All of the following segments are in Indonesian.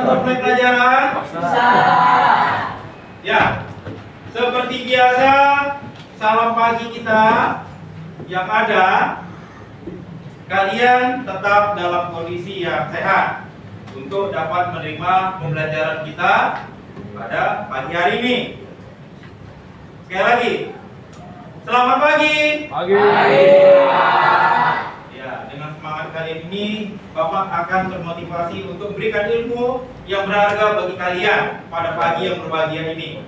untuk mulai pelajaran? Bisa. Ya, seperti biasa, salam pagi kita yang ada, kalian tetap dalam kondisi yang sehat untuk dapat menerima pembelajaran kita pada pagi hari ini. Sekali lagi, selamat pagi. Pagi. Ya, dengan semangat kalian ini, Bapak akan termotivasi untuk memberikan ilmu yang berharga bagi kalian pada pagi yang berbahagia ini.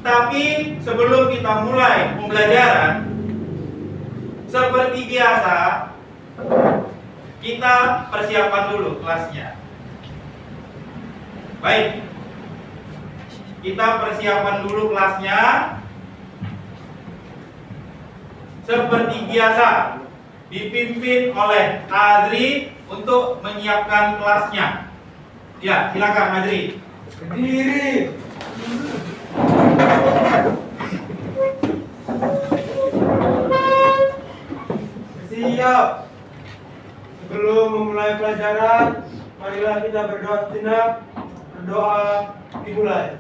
Tapi sebelum kita mulai pembelajaran, seperti biasa, kita persiapan dulu kelasnya. Baik, kita persiapan dulu kelasnya. Seperti biasa, dipimpin oleh Adri untuk menyiapkan kelasnya. Ya, silakan Adri. Berdiri. Siap. Sebelum memulai pelajaran, marilah kita berdoa sejenak. Berdoa dimulai.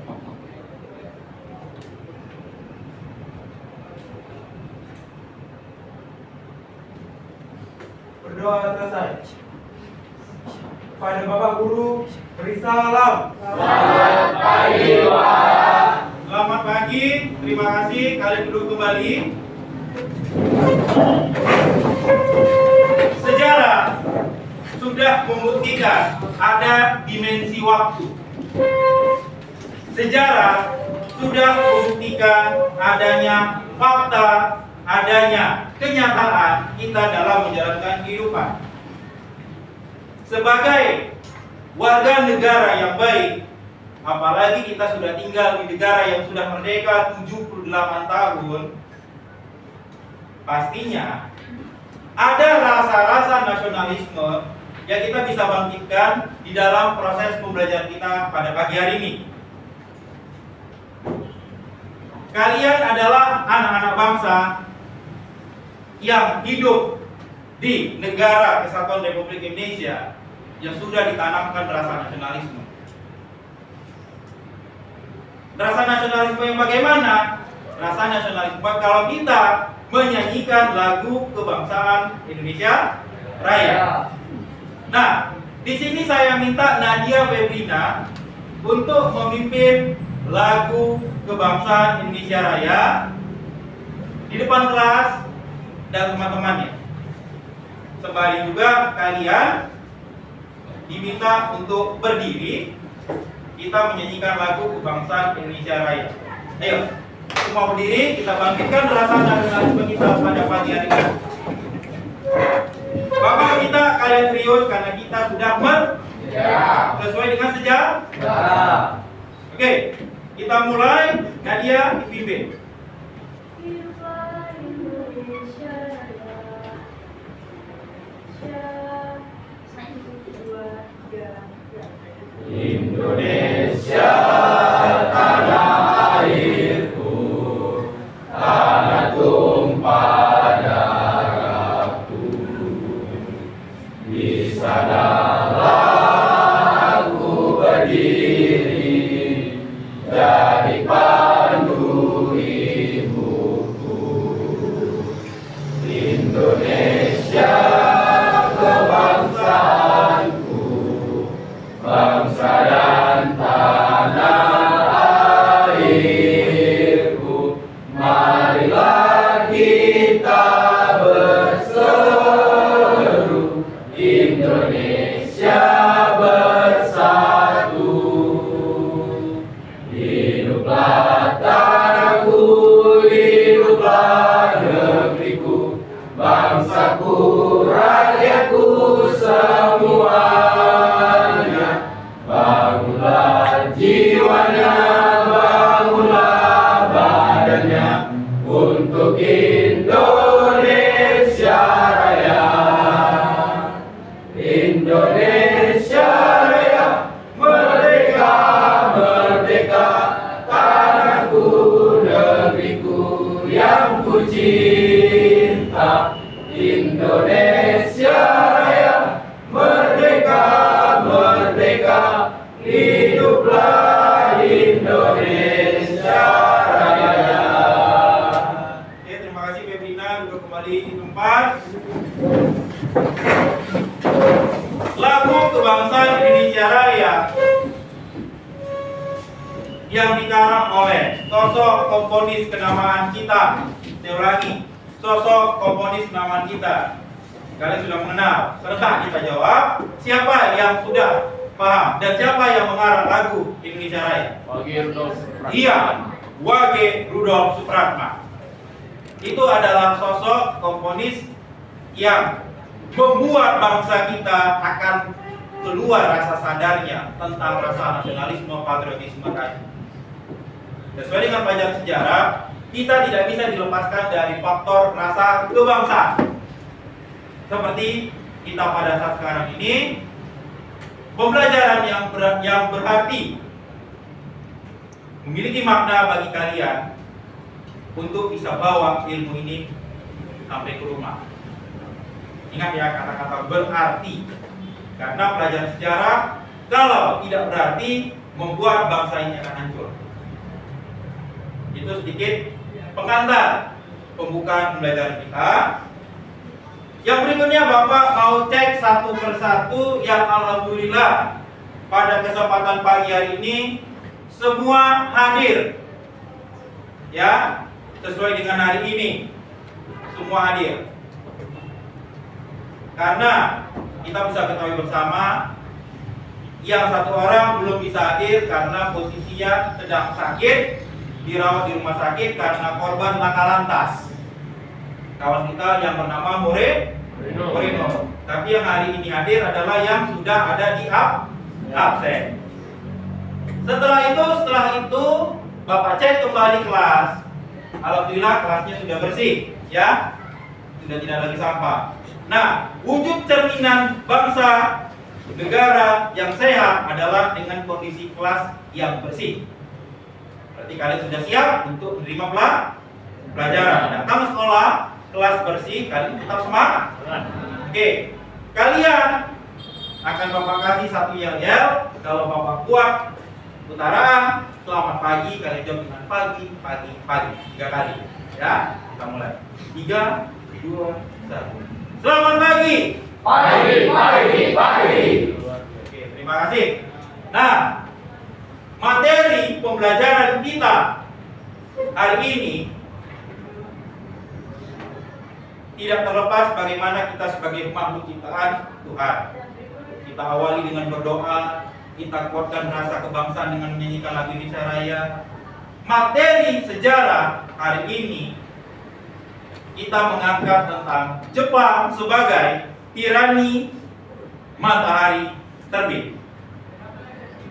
Berdoa selesai. Pada Bapak Guru, beri salam. Selamat pagi, Pak. Selamat pagi, terima kasih. Kalian duduk kembali. Sejarah sudah membuktikan ada dimensi waktu. Sejarah sudah membuktikan adanya fakta, adanya kenyataan kita dalam menjalankan kehidupan. Sebagai warga negara yang baik, apalagi kita sudah tinggal di negara yang sudah merdeka 78 tahun, pastinya ada rasa-rasa nasionalisme yang kita bisa bangkitkan di dalam proses pembelajaran kita pada pagi hari ini. Kalian adalah anak-anak bangsa yang hidup di negara Kesatuan Republik Indonesia yang sudah ditanamkan rasa nasionalisme. Rasa nasionalisme yang bagaimana? Rasa nasionalisme kalau kita menyanyikan lagu kebangsaan Indonesia Raya. Nah, di sini saya minta Nadia Febrina untuk memimpin lagu kebangsaan Indonesia Raya di depan kelas dan teman-temannya. Sembari juga kalian diminta untuk berdiri, kita menyanyikan lagu kebangsaan Indonesia Raya. Ayo, semua berdiri, kita bangkitkan rasa nasionalisme kita pada pagi hari ini. Bapak kita, kalian serius karena kita sudah sesuai dengan sejarah. Oke, kita mulai. Nadia dipimpin. Indonesia, tanah airku, tanah tumpah darahku. Di sanalah aku berdiri, jadi pandu ibuku. Indonesia, kebangsaanku, bangsa dan tanah airku, marilah kita berseru, Indonesia bersatu. Hiduplah tanahku, hiduplah negeriku, bangsaku, rakyatku semuanya. Bangunlah jiwanya, bangunlah badannya untuk Indonesia Raya. Indonesia Raya, merdeka, merdeka, tanahku, negeriku yang ku cinta. Indonesia Raya, merdeka, merdeka. Kebangsaan Indonesia Raya yang dikarang oleh sosok komponis kenamaan kita. Saya ulangi, sosok komponis kenamaan kita. Kalian sudah mengenal. Serta kita jawab, siapa yang sudah paham dan siapa yang mengarang lagu Indonesia Raya? Iya, Wage Rudolf Supratman. Itu adalah sosok komponis yang membuat bangsa kita akan keluar rasa sadarnya tentang rasa nasionalisme, patriotisme tadi. Sesuai dengan pelajaran sejarah, kita tidak bisa dilepaskan dari faktor rasa kebangsaan. Seperti kita pada saat sekarang ini, pembelajaran yang berarti memiliki makna bagi kalian untuk bisa bawa ilmu ini sampai ke rumah. Ingat ya kata-kata berarti, karena pelajaran sejarah kalau tidak berarti membuat bangsa ini akan hancur. Itu sedikit pengantar pembukaan pembelajaran kita. Yang berikutnya Bapak mau cek satu persatu yang alhamdulillah pada kesempatan pagi hari ini semua hadir. Ya, sesuai dengan hari ini semua hadir. Karena kita bisa ketahui bersama yang satu orang belum bisa hadir karena posisinya sedang sakit, dirawat di rumah sakit karena korban laka lantas. Kawan kita yang bernama Moreno. Tapi yang hari ini hadir adalah yang sudah ada di absen. Setelah itu Bapak cek kembali kelas. Alhamdulillah kelasnya sudah bersih, ya. Sudah tidak lagi sampah. Nah, wujud cerminan bangsa negara yang sehat adalah dengan kondisi kelas yang bersih. Berarti kalian sudah siap untuk menerima pelajaran. Datang ke sekolah, kelas bersih, kalian tetap semangat. Oke, kalian akan Bapak kasih satu yel-yel. Kalau Bapak kuat putaran, selamat pagi, kalian jawab dengan pagi. 3 kali. Ya, kita mulai. 3, 2, 1. Selamat pagi. Pagi. Oke, terima kasih. Nah, materi pembelajaran kita hari ini tidak terlepas bagaimana kita sebagai makhluk ciptaan Tuhan. Kita awali dengan berdoa, kita kuatkan rasa kebangsaan dengan menyanyikan lagu Indonesia Raya. Materi sejarah hari ini kita mengangkat tentang Jepang sebagai tirani matahari terbit.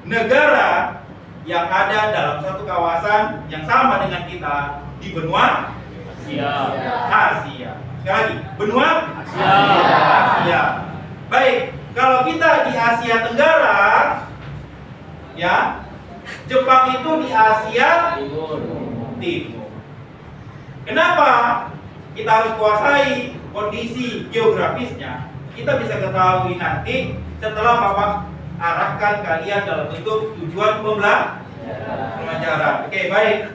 Negara yang ada dalam satu kawasan yang sama dengan kita di benua Asia. Sekali lagi, benua Asia. Baik, kalau kita di Asia Tenggara, ya, Jepang itu di Asia Timur. Kenapa kita harus kuasai kondisi geografisnya? Kita bisa ketahui nanti setelah Bapak arahkan kalian dalam bentuk tujuan pembelajaran. Oke, baik.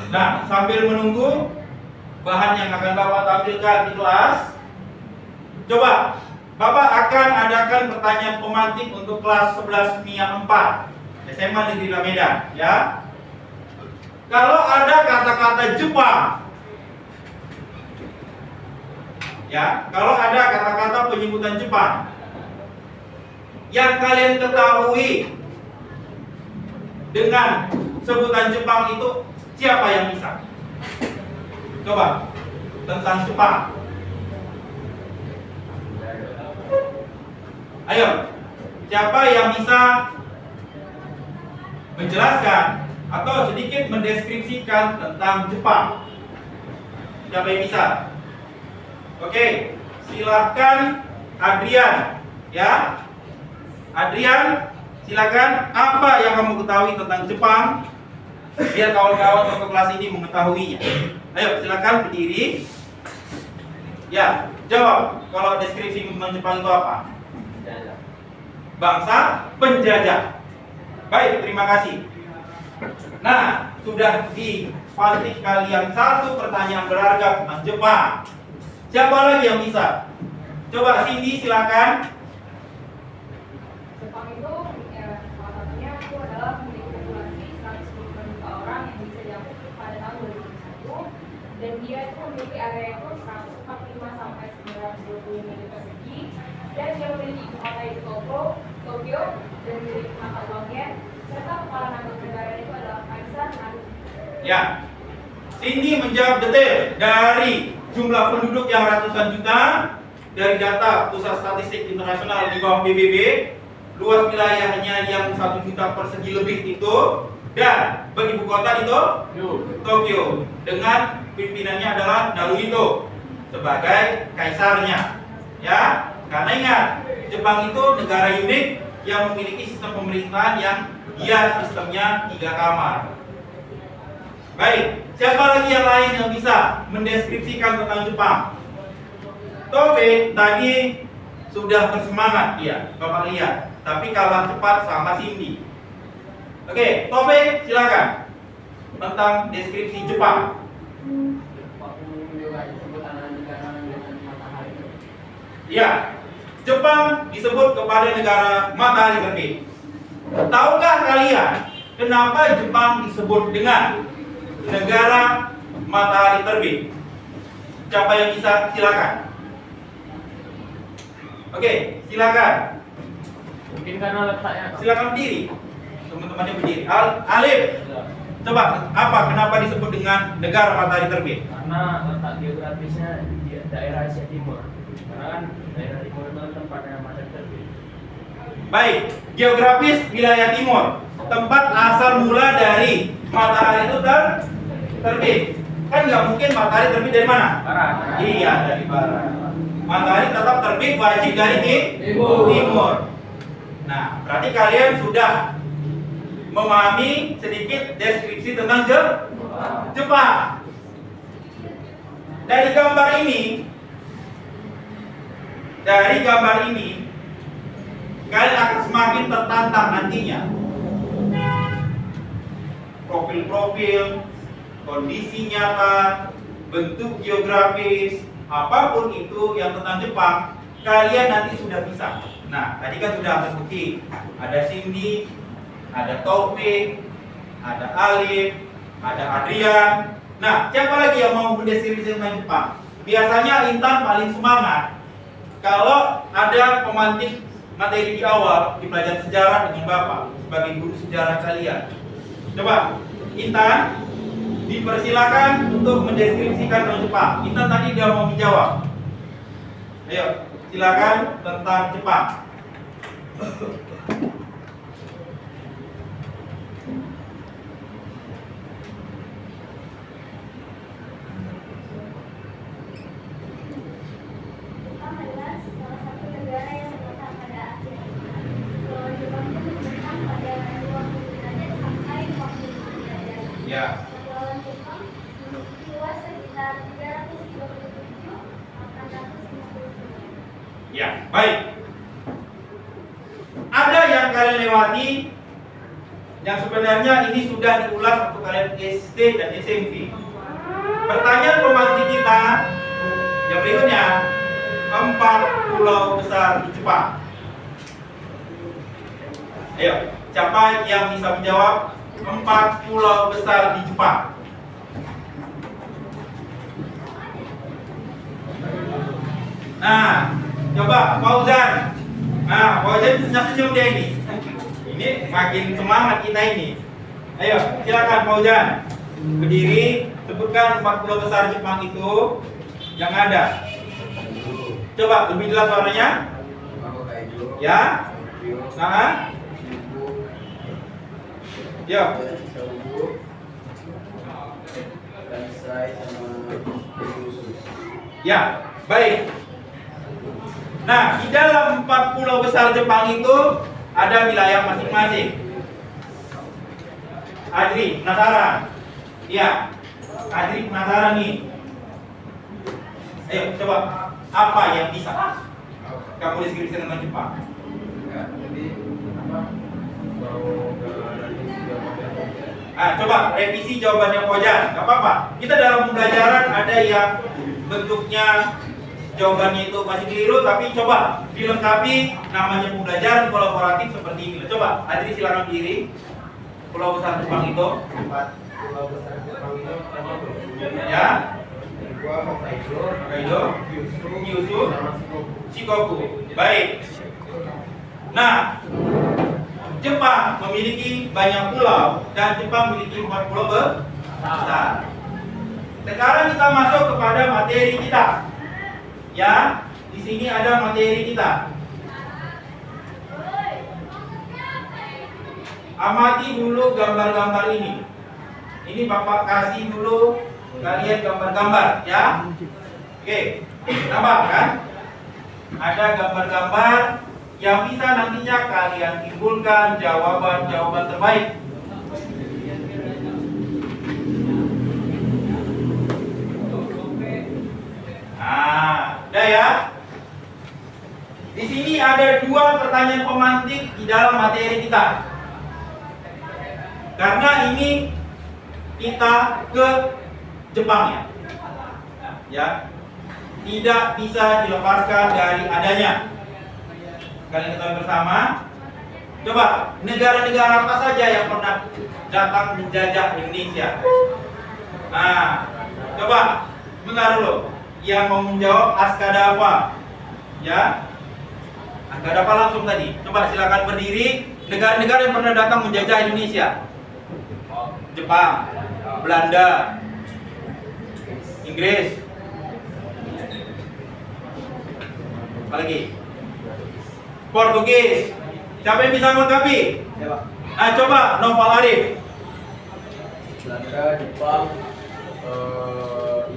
Nah, sambil menunggu bahan yang akan Bapak tampilkan di kelas, coba Bapak akan adakan pertanyaan pemantik untuk kelas 11 MIA 4 SMA Negeri Medan, ya. Kalau ada kata-kata Jepang, ya, kalau ada kata-kata penyebutan Jepang yang kalian ketahui dengan sebutan Jepang itu, siapa yang bisa? Coba tentang Jepang. Ayo, siapa yang bisa menjelaskan atau sedikit mendeskripsikan tentang Jepang? Siapa yang bisa? Oke, silahkan Adrian, ya. Adrian, silakan. Apa yang kamu ketahui tentang Jepang? biar kawan-kawan satu kelas ini mengetahuinya. Ayo silakan berdiri. Ya, jawab. Kalau deskripsi tentang Jepang itu apa? Bangsa penjajah. Baik, terima kasih. Nah, sudah dipantik kalian satu pertanyaan berharga tentang Jepang. Siapa lagi yang bisa? Coba Cindy silakan. Jepang itu salah satunya itu adalah memiliki populasi 110 juta orang yang bisa diangkut pada tahun 2021, dan dia itu memiliki area itu 145 sampai 920 mil persegi, dan dia memiliki ibu kota itu Tokyo, dan memiliki mata uangnya, serta kepala negara itu adalah Kaisar Naruhito. Ya, Cindy menjawab detail dari jumlah penduduk yang ratusan juta dari data Pusat Statistik Internasional di bawah PBB, luas wilayahnya yang 1 juta persegi lebih itu, dan beribu kota itu Tokyo, dengan pimpinannya adalah Naruhito sebagai kaisarnya. Ya, karena ingat, Jepang itu negara unik yang memiliki sistem pemerintahan yang dia sistemnya 3 kamar. Baik, siapa lagi yang lain yang bisa mendeskripsikan tentang Jepang? Tobe tadi sudah bersemangat dia, Bapak lihat, tapi kalah cepat sama Cindy. Oke, Tobe silakan tentang deskripsi Jepang. Ya, Jepang disebut kepada negara matahari terbit. Tahukah kalian kenapa Jepang disebut dengan negara matahari terbit? Siapa yang bisa silakan? Oke, silakan. Mungkin karena letaknya. Silakan berdiri. Teman-temannya berdiri. Alif. Coba, kenapa disebut dengan negara matahari terbit? Karena letak geografisnya di daerah Asia Timur. Karena kan daerah timur itu tempatnya matahari terbit. Baik, geografis wilayah timur, tempat asal mula dari matahari itu terbit. Kan nggak mungkin matahari terbit dari mana? Barat. Iya, dari barat. Matahari tetap terbit wajib dari timur. Nah, berarti kalian sudah memahami sedikit deskripsi tentang Jepang. Dari gambar ini, kalian akan semakin tertantang nantinya. Profil-profil, kondisi nyata, bentuk geografis, apapun itu yang tentang Jepang, kalian nanti sudah bisa. Nah, tadi kan sudah terbukti. Ada Cindy, ada Taufik, ada Alif, ada Adrian. Nah, siapa lagi yang mau mendeskripsi tentang Jepang? Biasanya Intan paling semangat kalau ada pemantik materi di awal di pelajaran sejarah dengan Bapak sebagai guru sejarah kalian. Coba, Intan, dipersilakan untuk mendeskripsikan tentang Jepang. Intan tadi udah mau menjawab. Ayo, silakan tentang Jepang. Ya. Ya, baik. Ada yang kalian lewati yang sebenarnya ini sudah diulas untuk kalian SD dan SMP. Pertanyaan pemantik kita yang berikutnya, 4 pulau besar di Jepang. Ayo, siapa yang bisa menjawab 4 pulau besar di Jepang? Nah, coba Fauzan. Nah, Fauzan senyum dia ini. Ini makin semangat kita ini. Ayo, silakan Fauzan. Berdiri, sebutkan 4 pulau besar Jepang itu yang ada. Coba lebih jelas suaranya. Ya. Nah. Yo. Ya, baik. Nah, di dalam 4 pulau besar Jepang itu ada wilayah masing-masing. Adri, penasaran? Iya. Adri penasaran nih. Ayo coba, apa yang bisa kamu deskripsikan tentang Jepang? Ya, jadi apa? Mau ke Coba revisi jawabannya Fauzan. Gak apa-apa. Kita dalam pembelajaran ada yang bentuknya jawabannya itu masih keliru, tapi coba dilengkapi, namanya pembelajaran kolaboratif seperti ini. Coba, Adri silakan berdiri. Pulau besar Jepang itu. Pulau besar Jepang itu apa tuh? Ya. Gua Hokkaido, Hokkaido, Kyushu, sama Shikoku. Shikoku. Baik. Nah, Jepang memiliki banyak pulau dan Jepang memiliki 4 pulau besar. Sekarang kita masuk kepada materi kita. Ya, di sini ada materi kita. Amati dulu gambar-gambar ini. Ini Bapak kasih dulu kalian gambar-gambar, ya. Oke, nampak kan? Ada gambar-gambar yang bisa nantinya kalian timbulkan jawaban-jawaban terbaik. Nah, udah ya. Di sini ada 2 pertanyaan pemantik di dalam materi kita. Karena ini kita ke Jepang ya. Tidak bisa dilepaskan dari adanya. Kalian ketahui bersama. Coba, negara-negara apa saja yang pernah datang menjajah Indonesia? Nah, coba, bentar dulu. Yang mau menjawab Askada apa? Ya, Askada apa langsung tadi? Coba silakan berdiri. Negara-negara yang pernah datang menjajah Indonesia: Jepang, Belanda, Inggris, apa lagi? Portugis. Siapa yang bisa melengkapi? Ya, Pak. Coba Noval Arif. Belanda, Jepang,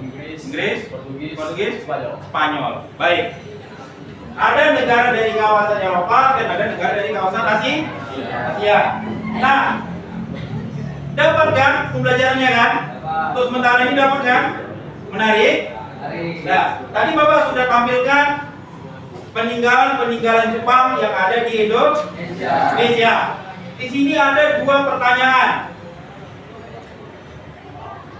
Inggris, Portugis, Spanyol. Spanyol. Baik. Ada negara dari kawasan Eropa dan ada negara dari kawasan Asia. Nah, dapat kan pembelajarannya kan? Untuk sementara ini dapat kan? Menarik? Nah, tadi Bapak sudah tampilkan peninggalan Jepang yang ada di Indonesia. Di sini ada 2 pertanyaan.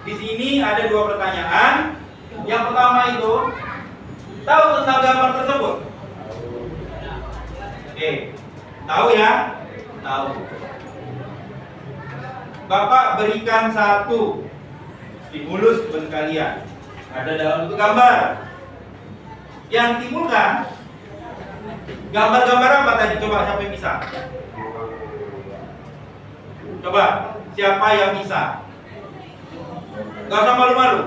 Di sini ada 2 pertanyaan. Yang pertama itu, tahu tentang gambar tersebut? Oke, tahu ya? Tahu. Bapak berikan 1 stimulus buat kalian. Ada dalam bentuk gambar. Yang timbulkan gambar-gambar apa tadi? Coba siapa yang bisa? Coba, siapa yang bisa? Gak usah malu-malu.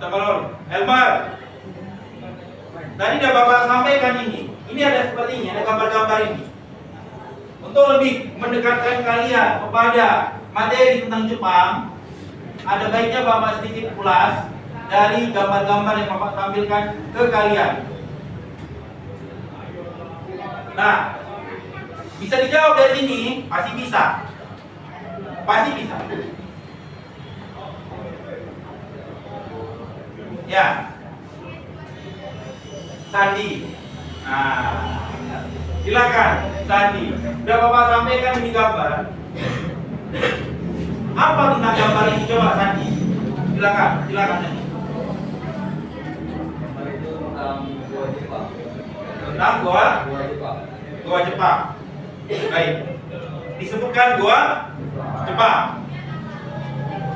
Gak usah malu-malu. Elmar, tadi udah Bapak sampaikan ini. Ini ada seperti ini, ada gambar-gambar ini. Untuk lebih mendekatkan kalian kepada materi tentang Jepang, ada baiknya Bapak sedikit ulas dari gambar-gambar yang Bapak tampilkan ke kalian. Nah, bisa dijawab dari sini, pasti bisa. Pasti bisa. Ya. Sandi. Nah, silakan Sandi. Sudah Bapak sampaikan ini gambar. Apa tentang gambar ini? Coba Sandi. Silakan Sandi. Gambar itu tentang gua Jepang. Tentang gua Jepang. Baik. Disebutkan gua Jepang.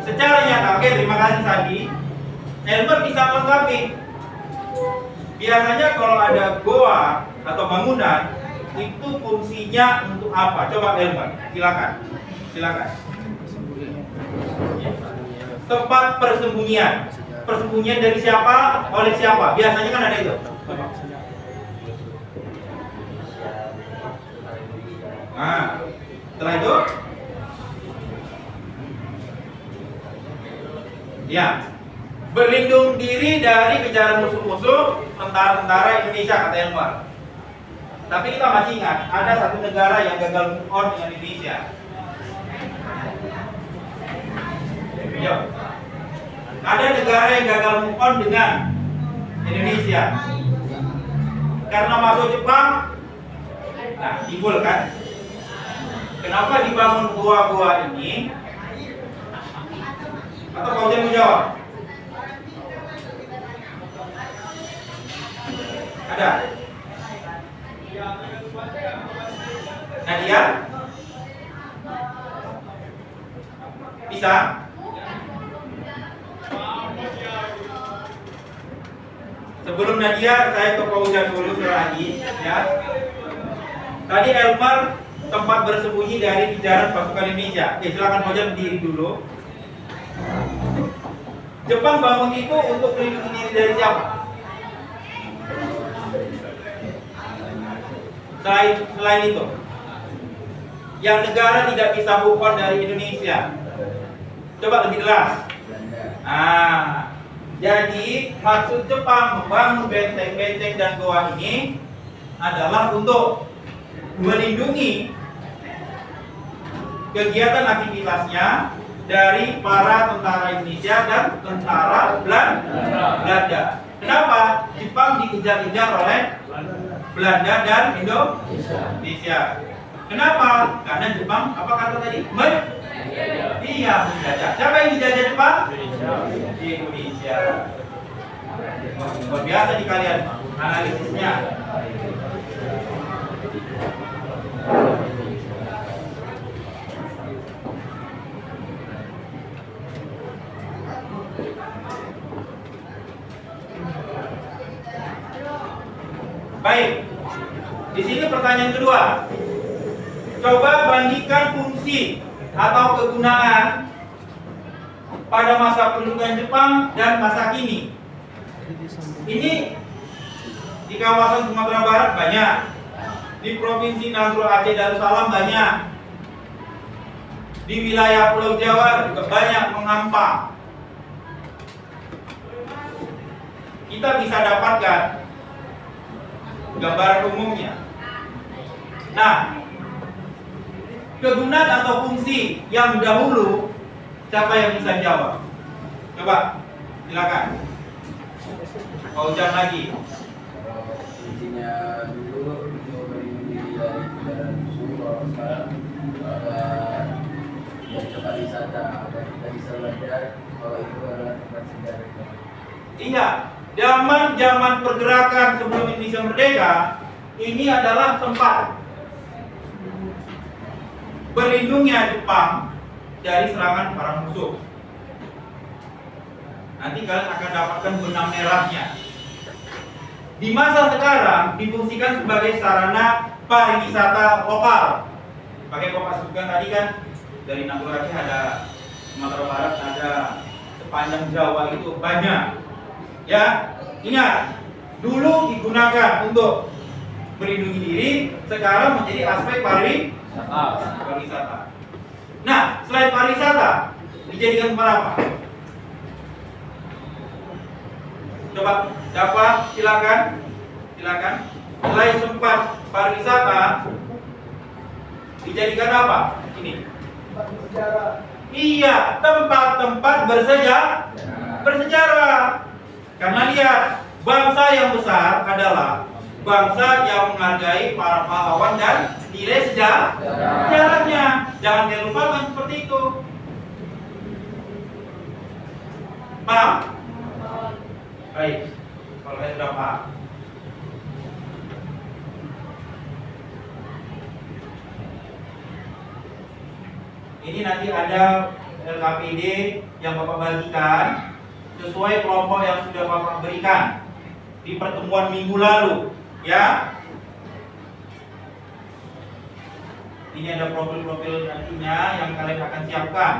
Secara nyata, oke, terima kasih Sandi. Elmer bisa melengkapi. Biasanya kalau ada goa atau bangunan, itu fungsinya untuk apa? Coba Elmer, silakan. Tempat persembunyian. Persembunyian dari siapa? Oleh siapa? Biasanya kan ada itu. Nah, setelah itu, ya, berlindung diri dari kejaran musuh-musuh tentara-tentara Indonesia, kata Elmar. Tapi kita masih ingat, ada satu negara yang gagal move on dengan Indonesia. Jawab. Ada negara yang gagal move on dengan Indonesia karena masuk Jepang. Nah, timbul kan? Kenapa dibangun gua-gua ini? Atau kau mau jawab? Ada? Nadia? Bisa? Sebelum Nadia, saya ke Pak Ujang dulu lagi, ya. Tadi Elmar tempat bersembunyi dari kejaran pasukan Indonesia. Oke, silakan Pak Ujang berdiri dulu. Jepang bangun itu untuk melindungi diri dari siapa? Selain itu, yang negara tidak bisa move on dari Indonesia. Coba lebih jelas. Jadi maksud Jepang membangun benteng-benteng dan goa ini adalah untuk melindungi kegiatan aktivitasnya dari para tentara Indonesia dan tentara Belanda. Kenapa? Jepang dikejar-kejar oleh Belanda dan Indonesia. Kenapa? Karena Jepang, apa kata tadi? Iya, menjajah. Siapa yang dijajah Jepang? Indonesia. Luar biasa di kalian analisisnya. Baik. Di sini pertanyaan kedua. Coba bandingkan fungsi atau kegunaan pada masa pendudukan Jepang dan masa kini. Ini di kawasan Sumatera Barat banyak, di Provinsi Nazrul Aceh Darussalam banyak, di wilayah Pulau Jawa juga banyak mengampang. Kita bisa dapatkan gambaran umumnya. Nah, kegunaan atau fungsi yang dahulu, siapa yang bisa jawab? Coba, silakan. Kau jam lagi. Fungsinya dulu untuk melindungi dari kendaraan musuh. Kalau sekarang ada tempat wisata, agar kita bisa belajar kalau itu adalah tempat sejarah. Iya, zaman pergerakan sebelum Indonesia merdeka, ini adalah tempat berlindungnya Jepang dari serangan para musuh. Nanti kalian akan dapatkan benang merahnya. Di masa sekarang difungsikan sebagai sarana pariwisata lokal. Pakai Bapak sebutkan tadi kan, dari Nazrul Aceh ada, Sumatera Barat ada, sepanjang Jawa itu banyak. Ya, ingat, dulu digunakan untuk melindungi diri, sekarang menjadi aspek pariwisata. Nah, selain pariwisata, dijadikan tempat apa? Coba dapat, silakan. Selain tempat pariwisata, dijadikan apa? Ini. Iya, tempat-tempat bersejarah. Karena lihat, bangsa yang besar adalah bangsa yang menghargai para pahlawan dan nilai sejarahnya. Jangan dilupakan seperti itu. Paham? Baik, kalau saya sudah paham. Ini nanti ada LKPD yang Bapak bagikan sesuai kelompok yang sudah Bapak berikan di pertemuan minggu lalu, ya. Ini ada profil-profil nantinya yang kalian akan siapkan.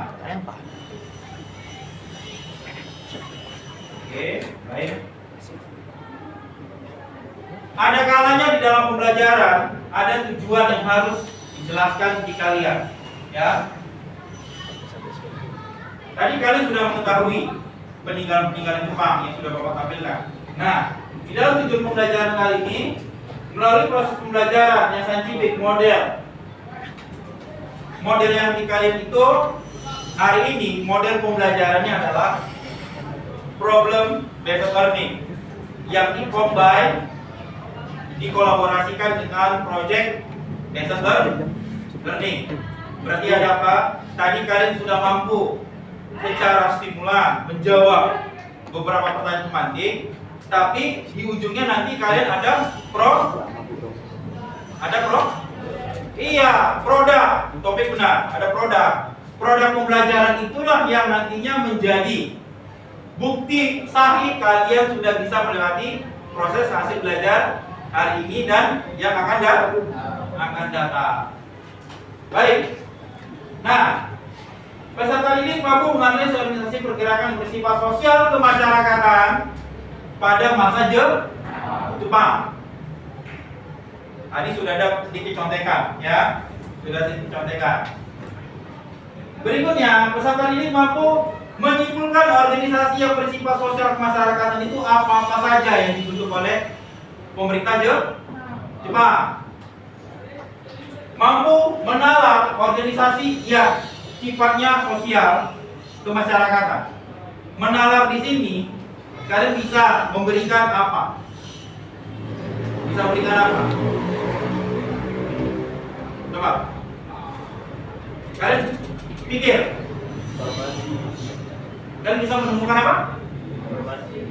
Oke, baik. Ada kalanya di dalam pembelajaran ada tujuan yang harus dijelaskan di kalian, ya. Tadi kalian sudah mengetahui peninggalan Jepang yang sudah Bapak tampilkan. Nah, di dalam tujuan pembelajaran kali ini, melalui proses pembelajaran yang saintifik model yang di kalian itu hari ini model pembelajarannya adalah problem based learning yang dikolaborasikan dengan project based learning. Berarti ada apa? Tadi kalian sudah mampu secara stimulan menjawab beberapa pertanyaan pemantik, tapi di ujungnya nanti kalian ada produk. Topik benar, ada produk. Produk pembelajaran itulah yang nantinya menjadi bukti sahih kalian sudah bisa melewati proses hasil belajar hari ini dan yang akan datang. Baik. Nah, peserta didik mampu menganalisis organisasi pergerakan bersifat sosial kemasyarakatan pada masa Jepang. Tadi sudah ada sedikit contekan, ya. Berikutnya, peserta didik mampu menyimpulkan organisasi yang bersifat sosial kemasyarakatan itu apa-apa saja yang dibentuk oleh pemerintah Jepang. Mampu menalar organisasi yang sifatnya sosial kemasyarakatan. Menalar di sini kalian bisa memberikan apa? Bisa memberikan apa? Coba. Kalian pikir. Kalian bisa menemukan apa?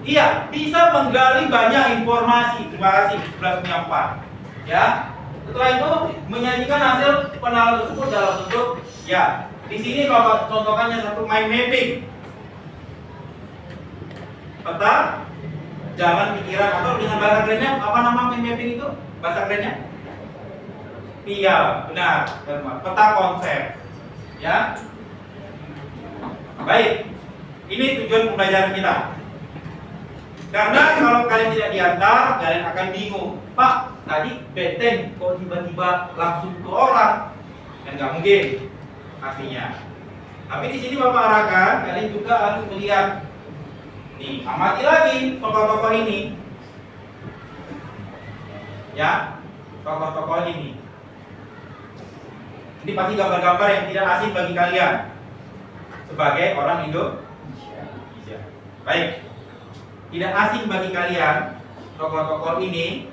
Iya, bisa menggali banyak informasi. Terima kasih, 11.4. Ya. Setelah itu menyajikan hasil penalaran tersebut dalam bentuk ya. Di sini Bapak contohkannya satu mind mapping. Peta jalan pikiran atau dengan bahasa kerennya apa nama mind mapping itu? Bahasa kerennya? Iya, benar. Peta konsep. Ya. Baik. Ini tujuan pembelajaran kita. Karena kalau kalian tidak diantar, kalian akan bingung. Pak, tadi benteng kok tiba-tiba langsung ke orang? Kan nggak mungkin artinya. Tapi di sini Bapak arahkan, kalian juga harus melihat. Nih, amati lagi tokoh-tokoh ini. Ya, tokoh-tokoh ini. Ini pasti gambar-gambar yang tidak asing bagi kalian sebagai orang Indonesia. Baik. Tidak asing bagi kalian tokoh-tokoh ini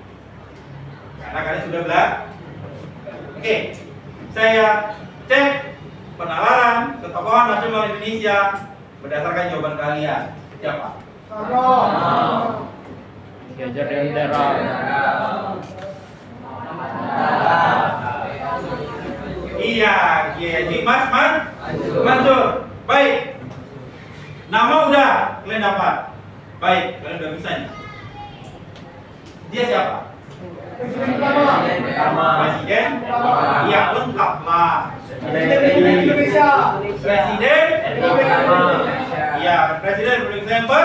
karena kalian sudah belajar. Oke, saya cek penalaran ketokohan nasional Indonesia berdasarkan jawaban kalian. Siapa? Ganjar Dendera. Iya, Kiai Mas Mansur. Baik. Nama udah kalian dapat. Baik, kalian udah bisa nih. Dia siapa? Presiden. Iya, lengkap lah. Presiden Indonesia. Presiden. Iya, Presiden Republik Indonesia.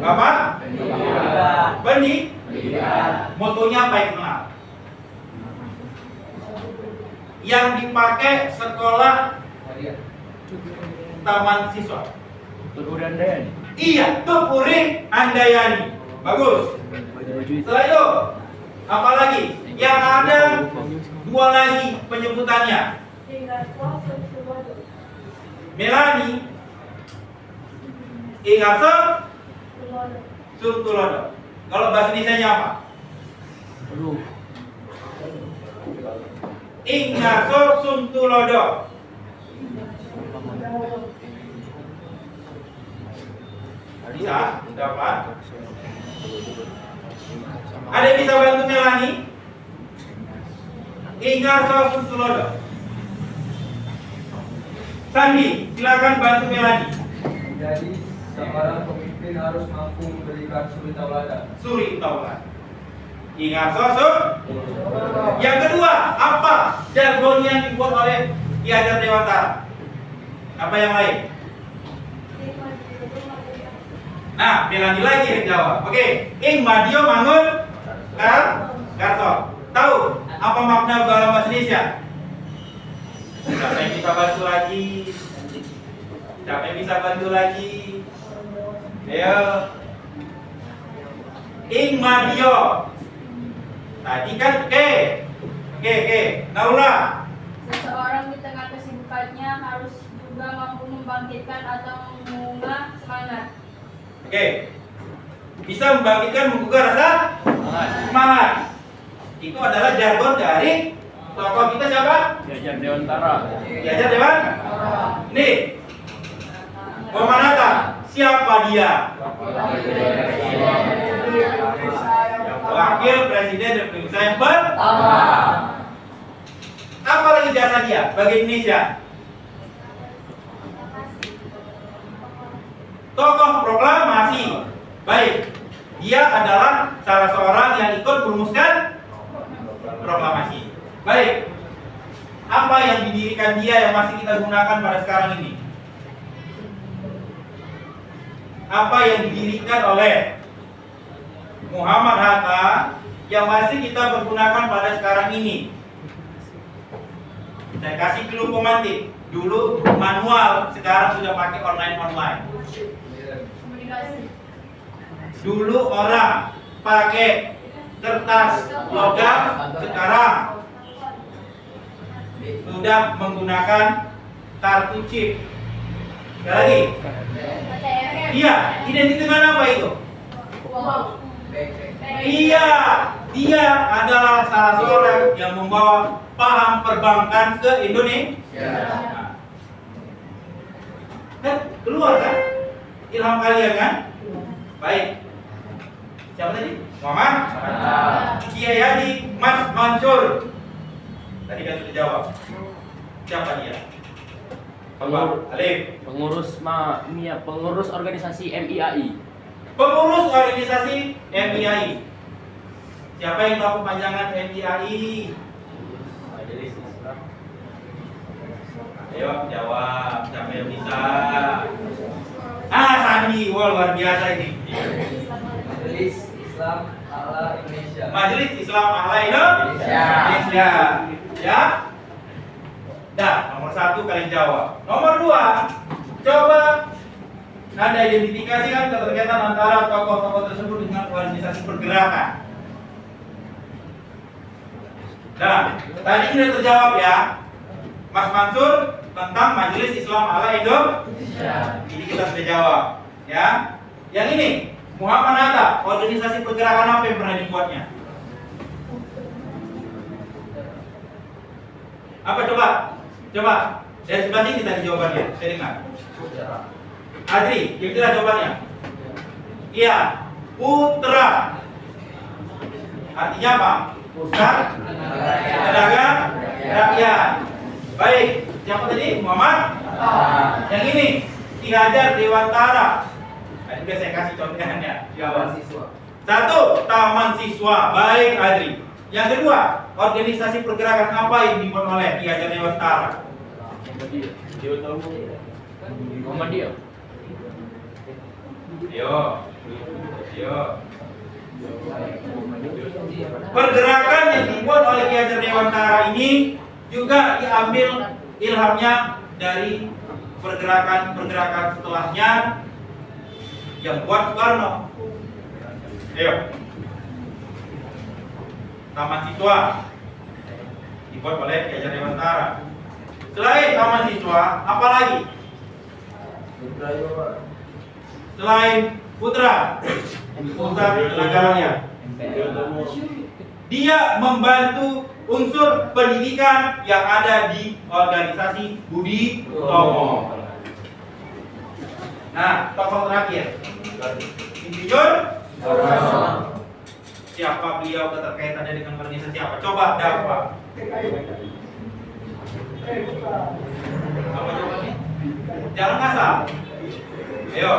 Bapak? Benih. Motonya apa yang kenal? Yang dipakai sekolah taman siswa. Tugu Dandayani. Iya, Tupuri Andayani. Bagus. Setelah itu, apa lagi? Yang ada dua lagi penyebutannya. Melani Ingarso Surtulodo. Kalau bahasa Indonesianya apa? Ingarso Surtulodo. Bisa, dapat. Ada yang bisa bantu Melani? Ingarso Surtulodo. Sandi, silakan bantu Melani. Jadi seorang pemimpin harus mampu memberikan suri tauladan. Suri tauladan. Ingarso Surtulodo. Yang kedua, apa jargon yang dibuat oleh Ki Hajar Dewantara? Apa yang lain? Nah, Melani lagi yang jawab. Oke, Ing Madio Mangun Karto. Tahu apa makna dalam bahasa Indonesia? Siapa yang bisa bantu lagi? Siapa yang bisa bantu lagi? Ayo. Ing Madio. Tadi kan Naula. Seseorang harus juga mampu membangkitkan atau menggugah semangat. Oke. Bisa membangkitkan, menggugah rasa semangat. Itu adalah jargon dari tokoh kita siapa? Ki Hajar Dewantara. Ki Hajar Dewan. Nih. Muhammad Hatta. Siapa dia? Wakil Presiden Republik Indonesia yang pertama. Apa lagi jasa dia bagi Indonesia? Tokoh proklamasi. Baik. Dia adalah salah seorang yang ikut merumuskan proklamasi. Baik. Apa yang didirikan dia yang masih kita gunakan pada sekarang ini? Apa yang didirikan oleh Muhammad Hatta yang masih kita pergunakan pada sekarang ini? Saya kasih dulu pemantik. Dulu manual, sekarang sudah pakai online. Komunikasi. Dulu orang pakai kertas logam, sekarang sudah menggunakan kartu chip. Sekali lagi. Iya, identik dengan apa itu? Iya, dia adalah salah seorang yang membawa paham perbankan ke Indonesia. Kan keluar kan? Ilham kalian kan? Baik. Siapa tadi? Muhammad Kiai Haji Mas Mansur. Tadi kan sudah jawab. Siapa dia? Alif. Pengurus organisasi MIAI. Pengurus organisasi MIAI. Siapa yang tahu panjangan MIAI? Majelis Islam. Ayo jawab, siapa yang bisa? Sandi, wah luar biasa ini. Majelis Islam ala Indonesia. Majelis Islam ala Indonesia. Ya. Dah, nomor 1 kalian jawab. Nomor 2, coba Anda identifikasikan keterkaitan antara tokoh-tokoh tersebut dengan organisasi pergerakan. Nah, tadi sudah terjawab ya, Mas Mansur tentang Majelis Islam ala Indonesia. Ini kita sudah jawab, ya. Yang ini, Muhammad Hatta, organisasi pergerakan apa yang pernah dibuatnya? Apa coba? Coba dari sebelah sini tadi jawabannya, saya dengar. Adri, kira-kira jawabannya? Iya, Putra. Artinya apa? Pusat Pedagang Rakyat. Baik, siapa tadi? Muhammad. Yang ini Ki Hajar Dewantara. Nah, juga saya kasih contohnya. Jawab. 1, Taman Siswa. Baik, Adri. Yang kedua, organisasi pergerakan apa yang dibuat oleh Ki Hajar Dewantara? Muhammadiyah. Yo. Pergerakan yang dibuat oleh Ki Hajar Dewantara ini juga diambil ilhamnya dari pergerakan setelahnya yang buat Soekarno. Ayo. Taman Siswa dibuat oleh Ki Hajar Dewantara. Selain Taman Siswa, apa lagi? Selain Putra, Pusat Tenaga Rakyat. Dia membantu unsur pendidikan yang ada di organisasi Budi Utomo. Nah, tokoh terakhir, Insinyur Soekarno. Siapa beliau, keterkaitannya dengan organisasi apa? Coba dapat. Apa jawabannya? Jangan ngasal. Ayo.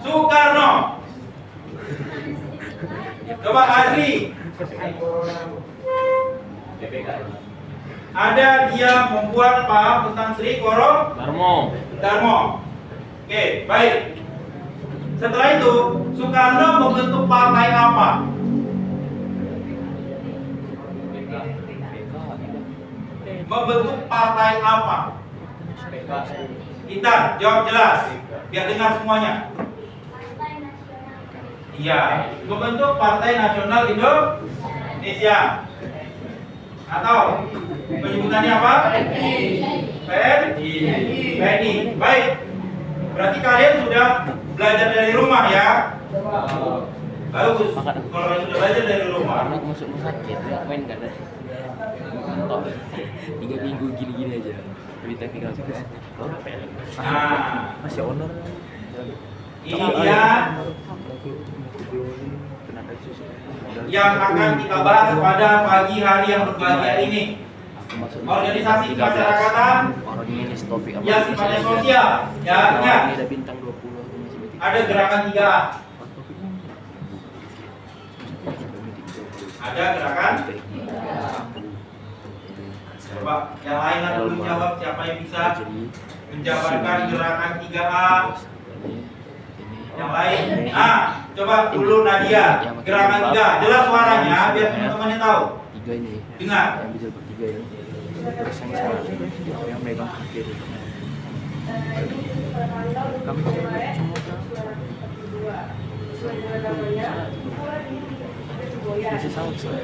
Soekarno. Coba Adri. Ada dia membuat paham tentang Sri Koro Darmo. Oke, baik. Setelah itu, Soekarno membentuk partai apa? Membentuk partai apa? Intan, jawab jelas, biar dengar semuanya. Iya, membentuk Partai Nasional Indonesia. Atau penyebutannya apa? PNI. Baik. Berarti kalian sudah belajar dari rumah ya? Bagus. Kalau kalian sudah belajar dari rumah. Karena aku masuk rumah sakit, nggak main kan? Mantap. 3 minggu gini-gini aja. Lebih teknikal juga. Kau udah PLN. Nah, Masih honor. ini dia yang akan kita bahas pada pagi hari yang berbahagia ini. Organisasi kemasyarakatan yang sifatnya sosial, ya, ingat. Ada bintang 20. Ada gerakan 3A. Ada gerakan. Coba yang lain dulu jawab, siapa yang bisa menjabarkan gerakan 3A? Yang lain. Nah, coba dulu Nadia. Gerakan 3. Jelas suaranya biar teman-temannya tahu. 3 ini. Dengar. Yang bisa bertiga ini. Terus yang salah yang megang kaki. Kami masih salah. Salah.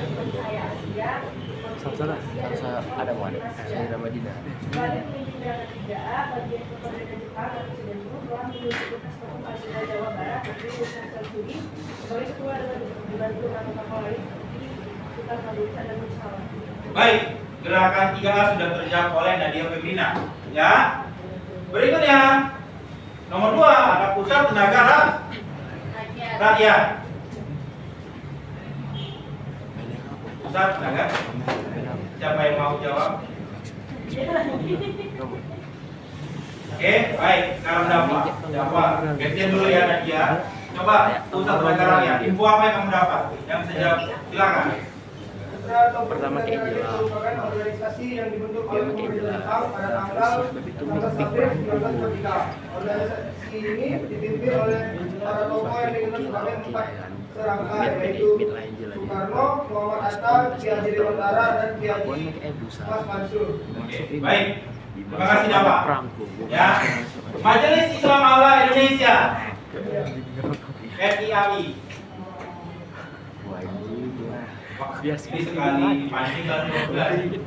Harus ada mana? Saya nama Dina. Baik, gerakan 3A sudah terjawab oleh Nadia Febrina. Ya. Berikutnya, nomor 2 ada pusat tenaga rakyat. Pusat tenaga. Siapa yang mau jawab? Oke, baik. Sekarang dapat. Jawab. Gantian dulu ya Nadia. Coba pusat tenaga rakyat. Info apa yang kamu dapat? Yang saya jawab, silakan. Pertama ke Angela. merupakan organisasi yang dibentuk oleh Dia pakai pemerintah Angela. Jepang pada tanggal Itu 16 April 1923. Organisasi ini dipimpin oleh para tokoh yang dikenal sebagai empat serangga, yaitu Soekarno, Muhammad Hatta, Ki Haji Dewantara, dan Ki Haji Mas Mansur. Oke, baik. Terima kasih Bapak. Ya. Majelis Islam Allah Indonesia. MIAI. Biasa Ini sekali dipancing dan kembali.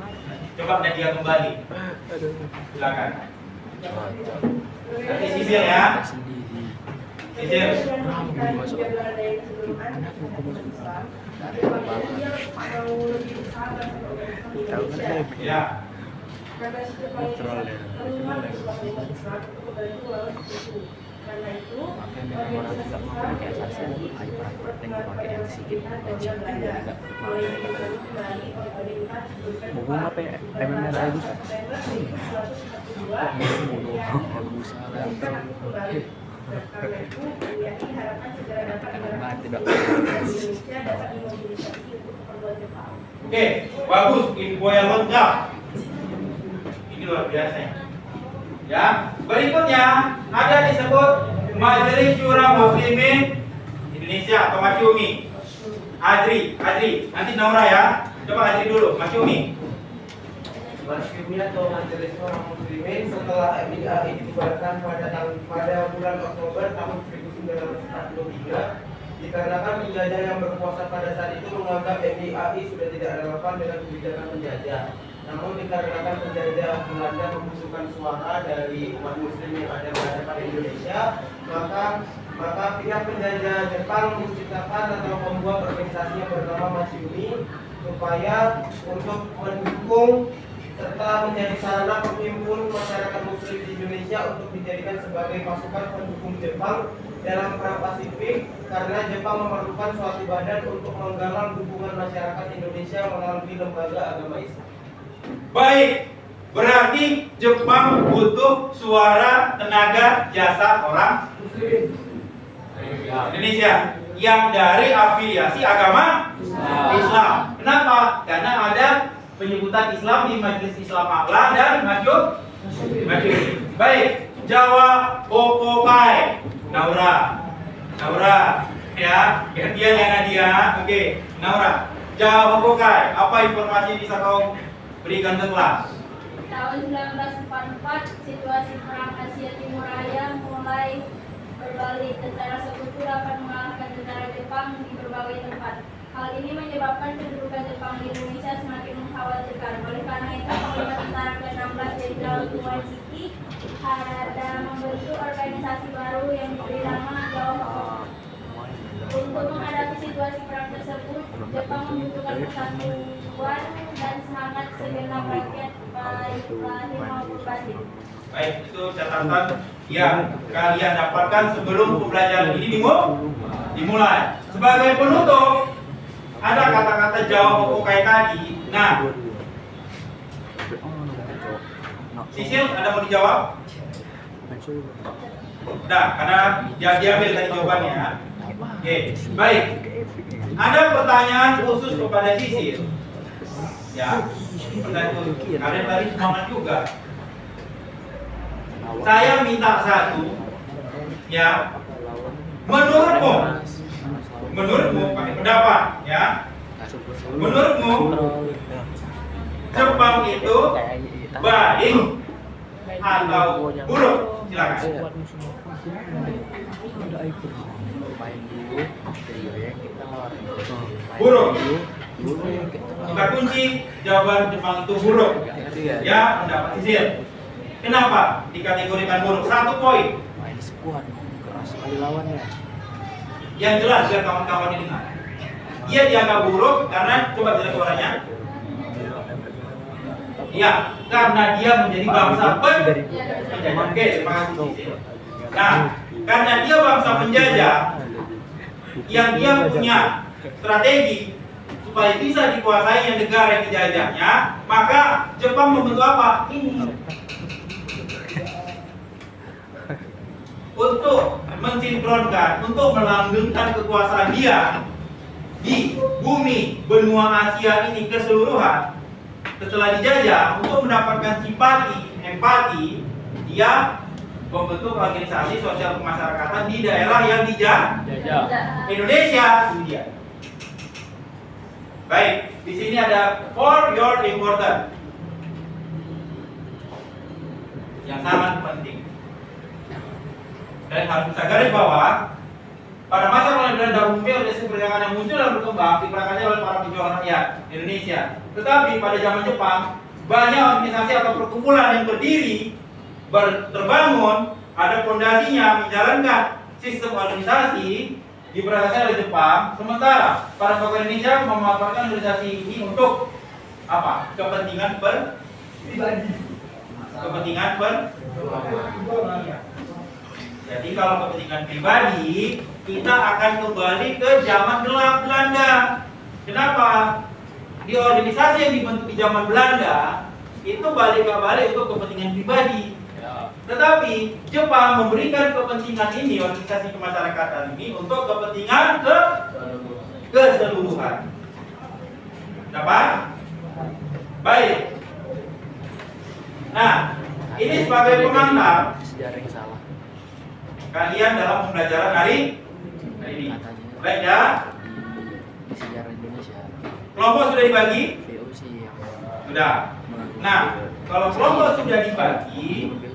Coba Nadia kembali. Silakan. Nanti sisir ya. Sisir. Ya. Karena itu, buku apa ya? MMR aja. Oke, bagus, info yang lengkap. Ini luar biasa ya. Ya, berikutnya ada disebut Majelis Syura Muslimin Indonesia atau Masyumi. Adri, nanti Naura ya. Coba Adri dulu, Masyumi. Masyumi atau Majelis Syura Muslimin setelah MIAI dibubarkan pada bulan Oktober tahun 1943 dikarenakan penjajah yang berkuasa pada saat itu menganggap MIAI sudah tidak relevan dengan kebijakan penjajah. Namun dikarenakan penjajah Belanda membutuhkan suara dari umat muslim yang ada di hadapan Indonesia, maka pihak penjajah Jepang menciptakan atau membuat organisasi yang bernama Masyumi supaya untuk mendukung serta menjadi sarana penghimpun masyarakat muslim di Indonesia untuk dijadikan sebagai pasukan pendukung Jepang dalam perang Pasifik, karena Jepang memerlukan suatu badan untuk menggalang dukungan masyarakat Indonesia melalui lembaga agama Islam. Baik, berarti Jepang butuh suara tenaga jasa orang Indonesia yang dari afiliasi agama Islam. Kenapa? Karena ada penyebutan Islam di Majelis Islam A'la dan Masyumi. Baik, Jawa Popokai. Naura, ya, gantian ya Nadia. Oke, Naura. Jawa Popokai, apa informasi yang bisa kau berikan ke kelas? Tahun 1944, situasi perang Asia Timur Raya mulai berbalik. Tentara Sekutu dapat mengalahkan tentara Jepang di berbagai tempat. Hal ini menyebabkan kedudukan Jepang di Indonesia semakin mengkhawatirkan ada membentuk organisasi baru yang diberi nama Jawa. Untuk menghadapi situasi perang tersebut, Jepang membutuhkan persatuan dan semangat segenap rakyat, baik lahir maupun batin. Baik, itu catatan yang kalian dapatkan sebelum pembelajaran ini dimulai. Sebagai penutup, ada kata-kata jawab pokok kayak tadi. Nah, Sisil, ada mau dijawab? Nah, karena dia diambil tadi jawabannya. Oke, baik. Ada pertanyaan khusus kepada Sisil. Ya, pertanyaan khusus. Kalian tadi semangat juga. Saya minta satu, ya. Menurutmu pakai pendapat, ya. Menurutmu Jepang itu baik atau buruk? Silakan. Buruk. Kita kunci jawaban Jepang itu buruk. Ya, pendapat Sisil. Kenapa dikategorikan buruk? 1 poin. Main sekuat, keras sekali lawannya. Yang jelas biar kawan-kawan ini dengar. Dia dianggap buruk karena coba jelas suaranya. Iya, karena dia menjadi bangsa penjajah. Oke, terima kasih. Nah, karena dia bangsa penjajah, yang dia punya strategi supaya bisa dikuasai yang negara yang dijajahnya, maka Jepang membentuk apa? Ini. Untuk mensinkronkan, untuk melanggengkan kekuasaan dia di bumi benua Asia ini keseluruhan setelah dijajah, untuk mendapatkan simpati, empati, dia membentuk organisasi sosial kemasyarakatan di daerah yang dijajah. Indonesia, India. Baik, di sini ada for your important yang sangat penting. Kalian harus bisa garis bawah, pada masa kolonial Belanda umumnya organisasi perdagangan yang muncul dan berkembang diperakarsai oleh para pejuang rakyat Indonesia. Tetapi pada zaman Jepang, banyak organisasi atau perkumpulan yang berdiri, terbangun, ada fondasinya, menjalankan sistem organisasi diperakarsai oleh Jepang. Sementara para tokoh Indonesia memanfaatkan organisasi ini untuk apa? Kepentingan pribadi. Kepentingan Jadi kalau kepentingan pribadi, kita akan kembali ke zaman gelap Belanda. Kenapa? Di organisasi yang dibentuk di zaman Belanda itu balik untuk kepentingan pribadi. Tetapi Jepang memberikan kepentingan ini, organisasi kemasyarakatan ini, untuk kepentingan keseluruhan. Dapat? Baik. Nah, ini sebagai pengantar Sejarah yang salah. kalian dalam pembelajaran hari ini. Baik ya. Di sejarah Indonesia. Kelompok sudah dibagi? VOC yang Sudah. Nah, kalau kelompok sudah dibagi, kita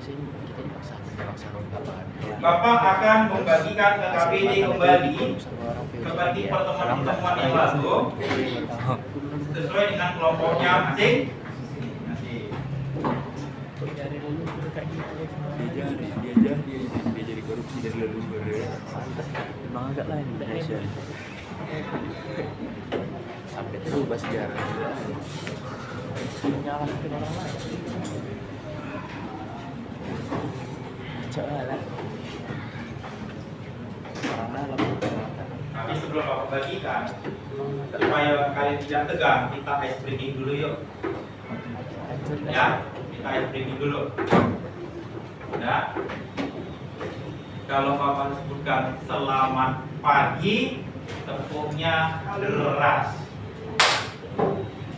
dipaksa lombakan. Bapak akan membagikan ke KPD kembali seperti pertemuan-pertemuan yang lalu sesuai dengan kelompoknya masing. Dia jadi korupsi dari leluhur. Pantas memang agak lain Indonesia. Sampai terubah sejarah. Menyalahkan orang lain. Coba lah. Orang dalam. Tapi sebelum Bapak bagikan, supaya kalian tidak tegang, kita ice breaking dulu yuk. Ya, kita ice breaking dulu. Ya. Kalau Bapak sebutkan selamat pagi, tepuknya deras.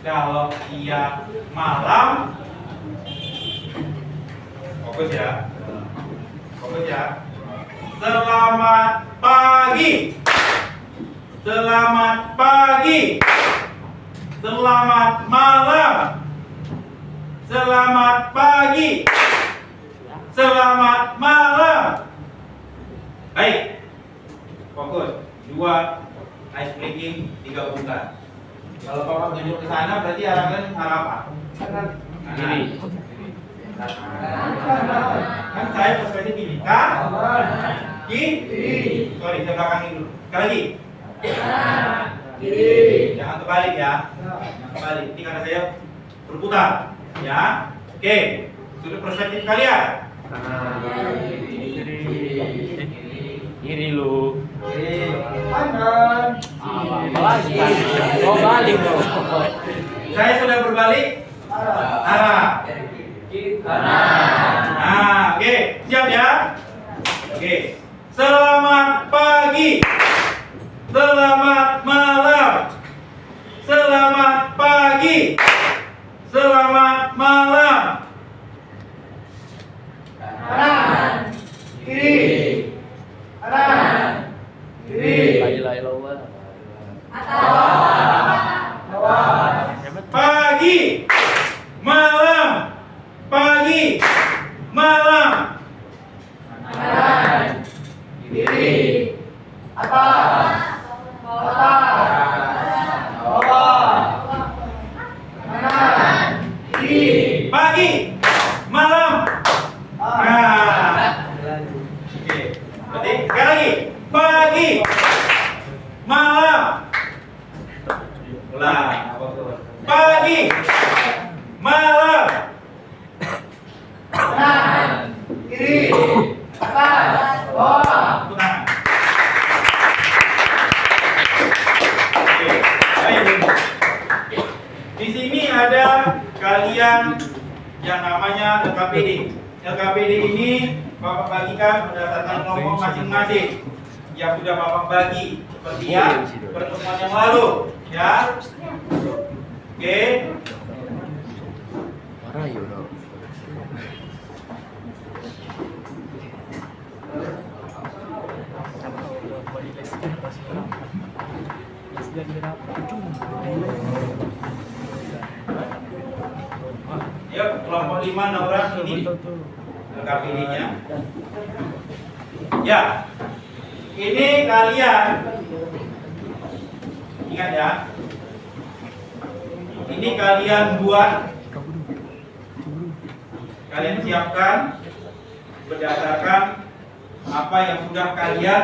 Kalau dia malam, fokus ya. Fokus ya. Selamat pagi. Selamat pagi. Selamat malam. Selamat pagi. Selamat malam. Baik. Fokus. 2 ice breaking digabungkan. Kalau Bapak tunjuk ke sana berarti arah apa? Kanan. Kiri. Kan saya perspektif gini, kiri. Sorry, saya belakangin dulu. Sekali lagi. Kiri. Jangan kebalik ya. Jangan kebalik. Ini karena saya berputar. Ya. Oke. Sudut perspektif kalian. Kiri lu. Kanan. Lagi. Oh balik dong. Saya sudah berbalik arah. Nah, oke. Siap ya? Oke. Selamat pagi. Selamat malam. Selamat pagi. Selamat malam. Kanan. Kiri. Kanan. Kiri. Lai lawa. Bawah. Pagi. Malam. Pagi. Malam. Kanan. Kiri. Atas. Bawah. Kanan. Kiri. Pagi. Malam. Nah. Oke. Berarti sekali lagi. Pagi. Malam. Ulang. Pagi. Malam. Kanan. Kiri. Atas. Bawah. Tepuk tangan. Oke. Baik. Di sini ada kalian yang namanya LKPD. LKPD ini Bapak bagikan berdasarkan kelompok masing-masing yang sudah Bapak bagi seperti ya pertemuan yang lalu, ya. Oke. Marah ya dong. Yuk, kelompok 5 orang ini LKPD-nya. Ya. Ini kalian ingat ya. Ini kalian buat, kalian siapkan berdasarkan apa yang sudah kalian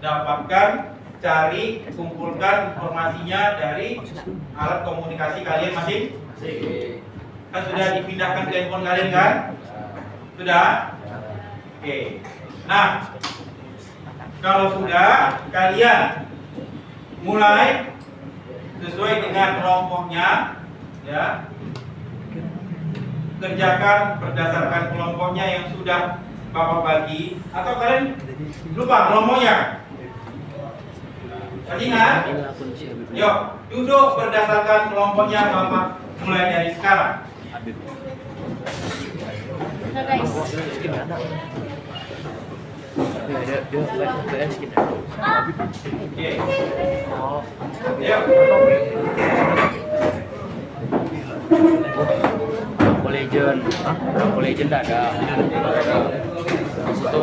dapatkan, cari, kumpulkan informasinya dari alat komunikasi kalian masing. Kan sudah dipindahkan ke handphone kalian kan? Sudah? Oke. Nah, kalau sudah, kalian mulai sesuai dengan kelompoknya, ya. Kerjakan berdasarkan kelompoknya yang sudah Bapak bagi, atau kalian lupa kelompoknya? Masih ingat? Yuk, duduk berdasarkan kelompoknya Bapak mulai dari sekarang. Nah guys, Oke. Yuk. Aku legend ada. Di situ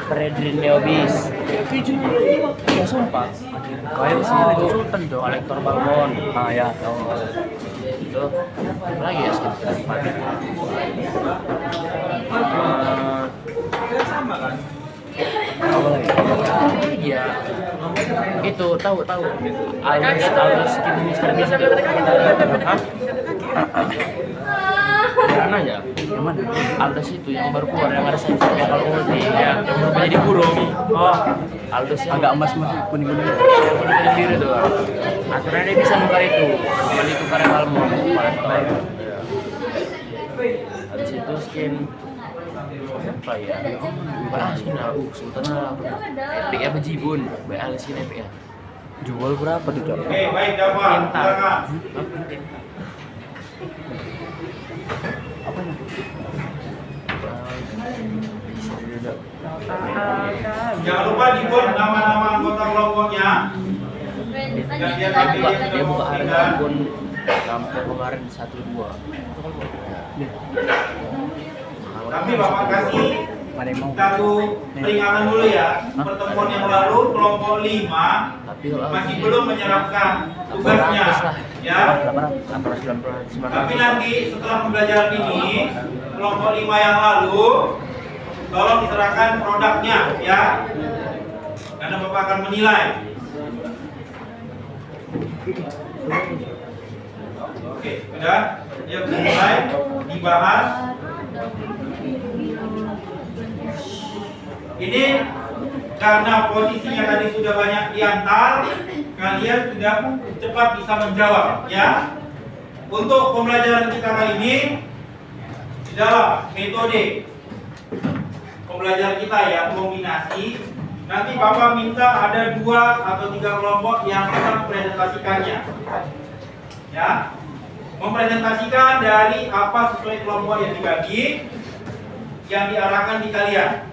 Predrin Neobis. Ya sumpah. Kayak sih Sultan dong, kolektor balkon. Ah ya, tahu. Itu apa lagi ya skin? Apa lagi? Iya. Itu tahu. Alus skin Mister Beast. Hah? Jangan aja. Yang mana? Aldos itu yang baru keluar yang ada sayapnya kalau ulti ya, yang berubah jadi burung. Oh, Aldos agak emas kuning-kuning. Yang kuning biru tuh. Aturannya dia bisa nukar itu. Cuman itu karena Balmon. Habis itu skin apa ya? Skin aku sebetulnya epic ya bejibun. BL skin epic ya. Jual berapa tuh, Cok? Oke, baik dapat. Silakan. Apa nih? Jangan lupa dibuat nama-nama anggota kelompoknya. Dia buka harga pun sampai kemarin 1-2. Tapi Bapak kasih satu peringatan dulu ya. Pertemuan yang lalu kelompok 5 masih belum menyerahkan tugasnya. Ya. 899. Tapi nanti setelah pembelajaran ini, kelompok 5 yang lalu, tolong diserahkan produknya, ya. Karena Bapak akan menilai. Oke, sudah. Yuk mulai dibahas. Ini karena posisinya tadi sudah banyak diantar, kalian sudah cepat bisa menjawab, ya. Untuk pembelajaran kita kali ini di dalam metode pembelajaran kita ya kombinasi, nanti Bapak minta ada 2 atau 3 kelompok yang bisa mempresentasikannya, ya. Mempresentasikan dari apa sesuai kelompok yang dibagi, yang diarahkan di kalian.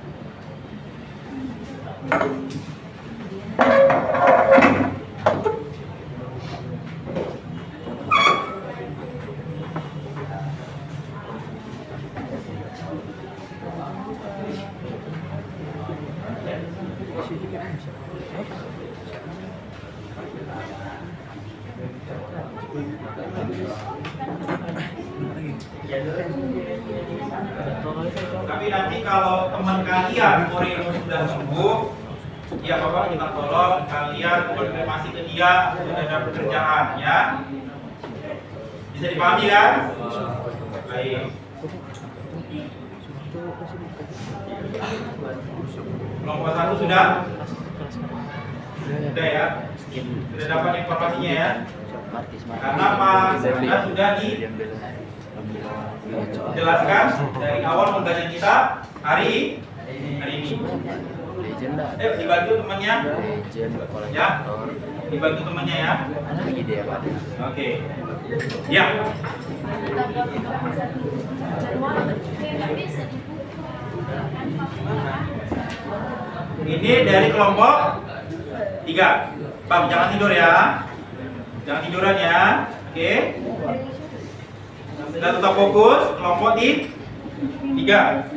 Tapi nanti kalau teman kalian Moreno sudah sembuh, ya Bapak kita tolong kalian konfirmasi ke dia sudah ada pekerjaan, ya. Bisa dipahami kan? Baik. Kelompok 1 sudah? Sudah ya? Sudah dapat informasinya ya? Karena Pak Zena sudah dijelaskan dari awal pembelajaran kita hari ini. Dibantu temannya, ya. Dibantu temannya ya. Oke. Ya. Ini dari kelompok 3. Bang, jangan tidur ya. Jangan tiduran ya. Oke. Sudah tetap fokus. Kelompok 3.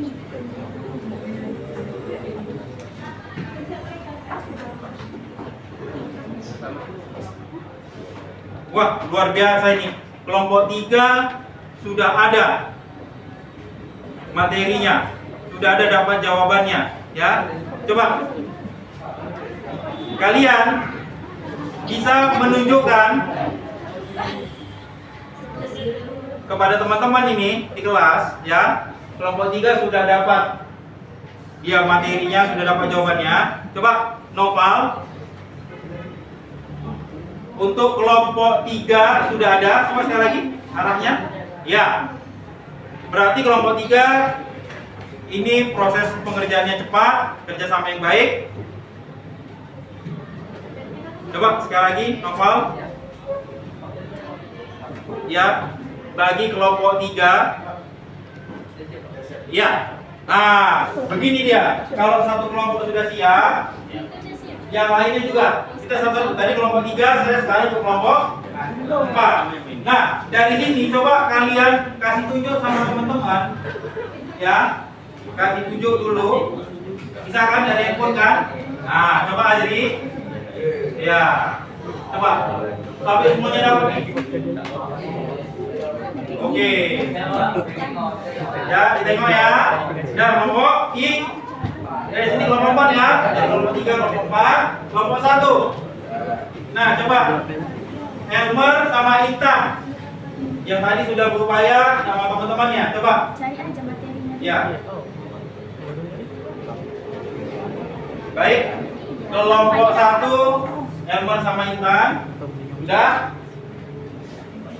Wah, luar biasa ini. Kelompok 3 sudah ada materinya. Sudah ada dapat jawabannya, ya. Coba kalian bisa menunjukkan kepada teman-teman ini di kelas, ya. Kelompok 3 sudah dapat dia materinya, sudah dapat jawabannya. Coba Noval. Untuk kelompok 3 sudah ada. Coba sekali lagi arahnya. Ya. Berarti kelompok 3 ini proses pengerjaannya cepat, kerjasama yang baik. Coba sekali lagi Noval. Ya. Bagi kelompok 3. Ya. Nah, begini dia. Kalau satu kelompok sudah siap, yang lainnya juga. Kita satu tadi kelompok 3, saya sekarang ke kelompok 4. Nah, dari sini coba kalian kasih tunjuk sama teman-teman, ya. Kasih tunjuk dulu. Bisa kan dari handphone kan? Nah, coba Azri. Ya. Coba. Sampai semuanya dapat nih. Oke. Ya, ditengok ya. Dan kelompok dari sini kelompok 4 ya. Dari kelompok 3, kelompok 4, kelompok 1. Nah, coba Elmer sama Intan yang tadi sudah berupaya sama teman-temannya. Coba Cari aja materinya. ya. Baik. Kelompok 1 Elmer sama Intan. Sudah.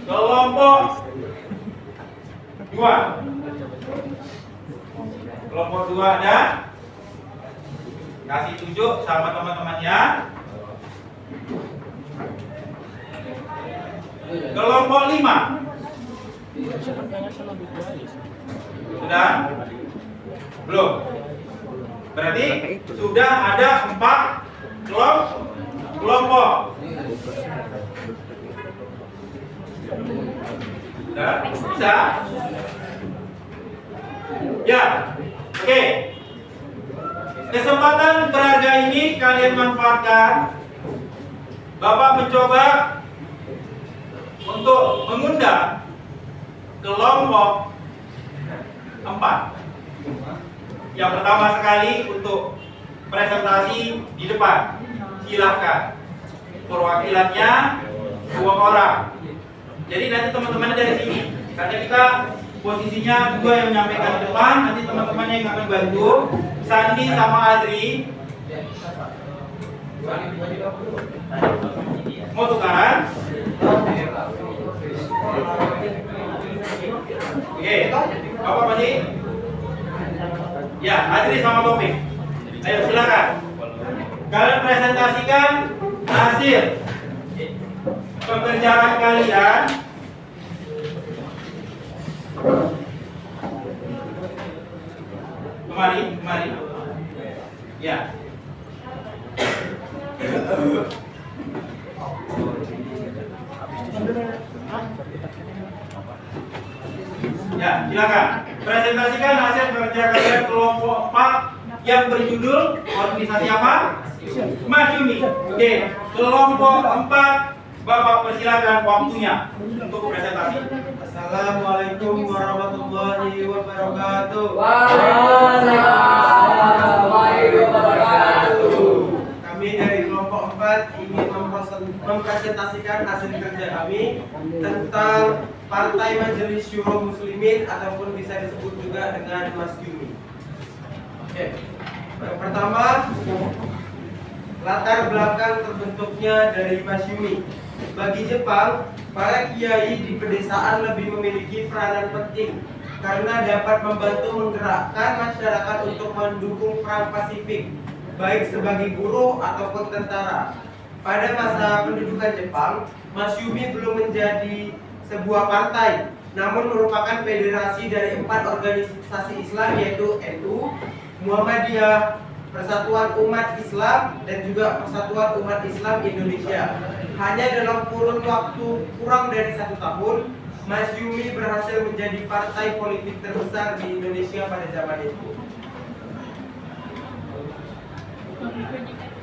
Kelompok 2. Kelompok 2 ada. Kasih tunjuk sama teman-temannya. Kelompok 5. Sudah? Belum? Berarti sudah ada 4 kelompok. Sudah? Bisa? Ya. Oke. Kesempatan berharga ini kalian manfaatkan. Bapak mencoba untuk mengundang kelompok 4. Yang pertama sekali untuk presentasi di depan. Silahkan. Perwakilannya 2 orang. Jadi nanti teman-teman dari sini. Karena kita posisinya 2 yang menyampaikan di depan, nanti teman-temannya yang akan bantu. Sandi sama Adri. Mau tukaran? Oke, apa Pak? Ya, Adri sama Topik. Ayo silakan. Kalian presentasikan hasil pekerjaan kalian. Kemari. Ya. Ya, silakan. Presentasikan hasil kerja kalian kelompok 4 yang berjudul organisasi apa? Masyumi. Oke, kelompok 4, Bapak persilakan waktunya untuk presentasi. Assalamualaikum warahmatullahi wabarakatuh. Kami dari kelompok 4 ingin mempresentasikan hasil kerja kami tentang Partai Majelis Syuro Muslimin ataupun bisa disebut juga dengan Masyumi. Oke. Yang pertama, latar belakang terbentuknya dari Masyumi. Bagi Jepang, para kiai di pedesaan lebih memiliki peranan penting karena dapat membantu menggerakkan masyarakat untuk mendukung perang Pasifik, baik sebagai buruh ataupun tentara. Pada masa pendudukan Jepang, Masyumi belum menjadi sebuah partai, namun merupakan federasi dari 4 organisasi Islam yaitu NU, Muhammadiyah, Persatuan Umat Islam, dan juga Persatuan Umat Islam Indonesia. Hanya dalam kurun waktu kurang dari 1 tahun, Masyumi berhasil menjadi partai politik terbesar di Indonesia pada zaman itu.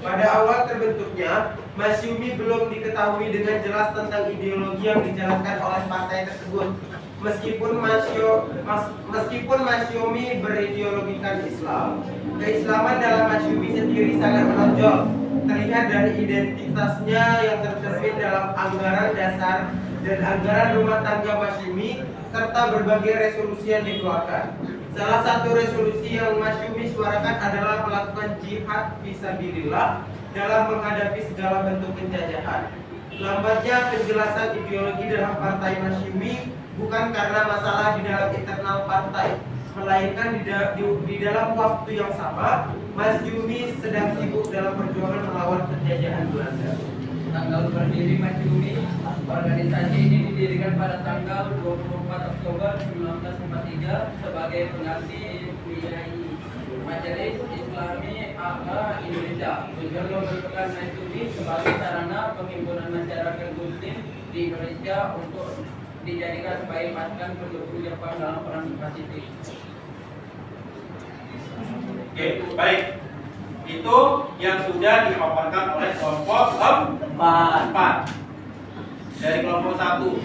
Pada awal terbentuknya, Masyumi belum diketahui dengan jelas tentang ideologi yang dijalankan oleh partai tersebut. Meskipun Masyumi berideologikan Islam, keislaman dalam Masyumi sendiri sangat menonjol. Terlihat dari identitasnya yang tercermin dalam anggaran dasar dan anggaran rumah tangga Masyumi serta berbagai resolusi yang dikeluarkan. Salah satu resolusi yang Masyumi suarakan adalah melakukan jihad fisabilillah dalam menghadapi segala bentuk penjajahan. Lambatnya penjelasan ideologi dalam partai Masyumi bukan karena masalah di dalam internal partai, melainkan di dalam waktu yang sama, Masyumi sedang sibuk dalam perjuangan melawan penjajahan Belanda. Tanggal berdiri Masyumi, organisasi ini didirikan pada tanggal 24 Oktober 1943 sebagai pengganti PIAI, Majelis Islami Agama Indonesia. Tujuan pembentukan Masyumi sebagai sarana penghimpunan masyarakat Muslim di Indonesia untuk dijadikan sebagai pasukan pendukung Jepang dalam perang Pasifik. Oke, baik. Itu yang sudah dipaparkan oleh kelompok 4. Dari kelompok 1,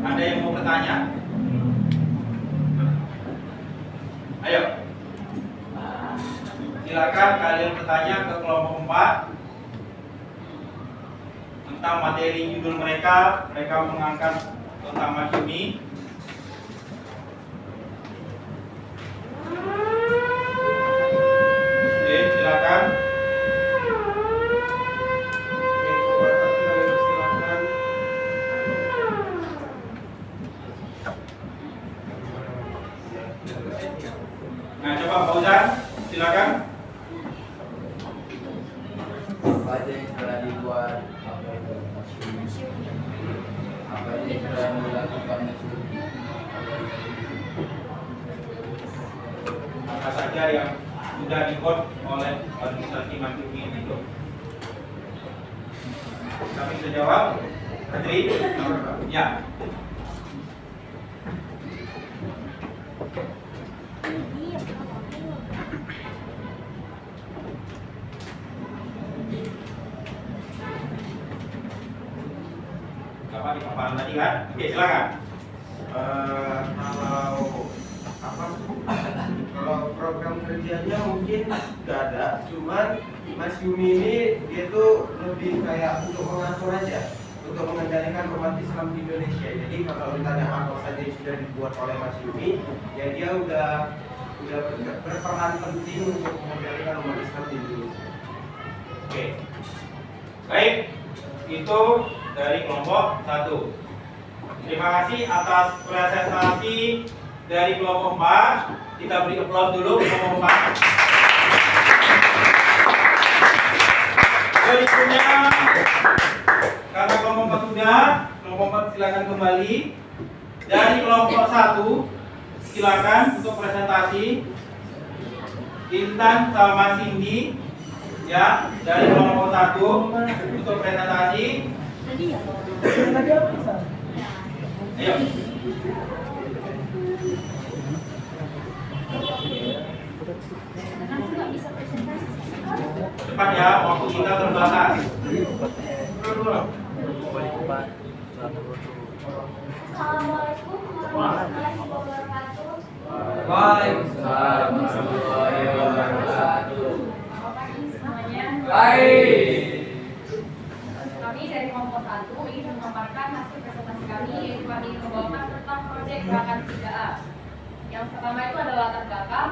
ada yang mau bertanya? Ayo. Silakan kalian bertanya ke kelompok 4 tentang materi judul mereka. Mereka mengangkat tentang Masyumi. Oke, silakan. Nah, coba Fauzan, silakan. Apa aja yang telah dibuat, apa itu Masyumi, apa aja yang telah dilakukan Masyumi, Apa saja yang sudah dibuat oleh organisasi Masyumi itu? Kami bisa jawab. Adri? Ya. hafal tadi kan? Oke, silakan. Kalau program kerjanya mungkin nggak ada, cuman Mas Yumi ini dia tuh lebih kayak untuk mengatur aja, untuk mengendalikan umat Islam di Indonesia. Jadi kalau ditanya apa saja yang sudah dibuat oleh Mas Yumi, ya dia udah berperan penting untuk mengendalikan umat Islam di Indonesia. Oke. Baik, itu dari kelompok 1. Terima kasih atas presentasi dari kelompok 4. Kita beri aplaus dulu kelompok 4. Berikutnya, karena kelompok 4 sudah, kelompok 4 silakan kembali. Dari kelompok 1, silakan untuk presentasi. Intan sama Cindy, ya, dari kelompok 1 untuk presentasi. Ayo. Cepat ya, waktu kita terbatas. Assalamualaikum warahmatullahi wabarakatuh. Waalaikumsalam warahmatullahi wabarakatuh. Selamat pagi semuanya. Baik. Kami dari kelompok 1 ingin memaparkan hasil presentasi kami, yaitu kami membawakan tentang proyek gerakan 3A. Yang pertama itu adalah latar belakang.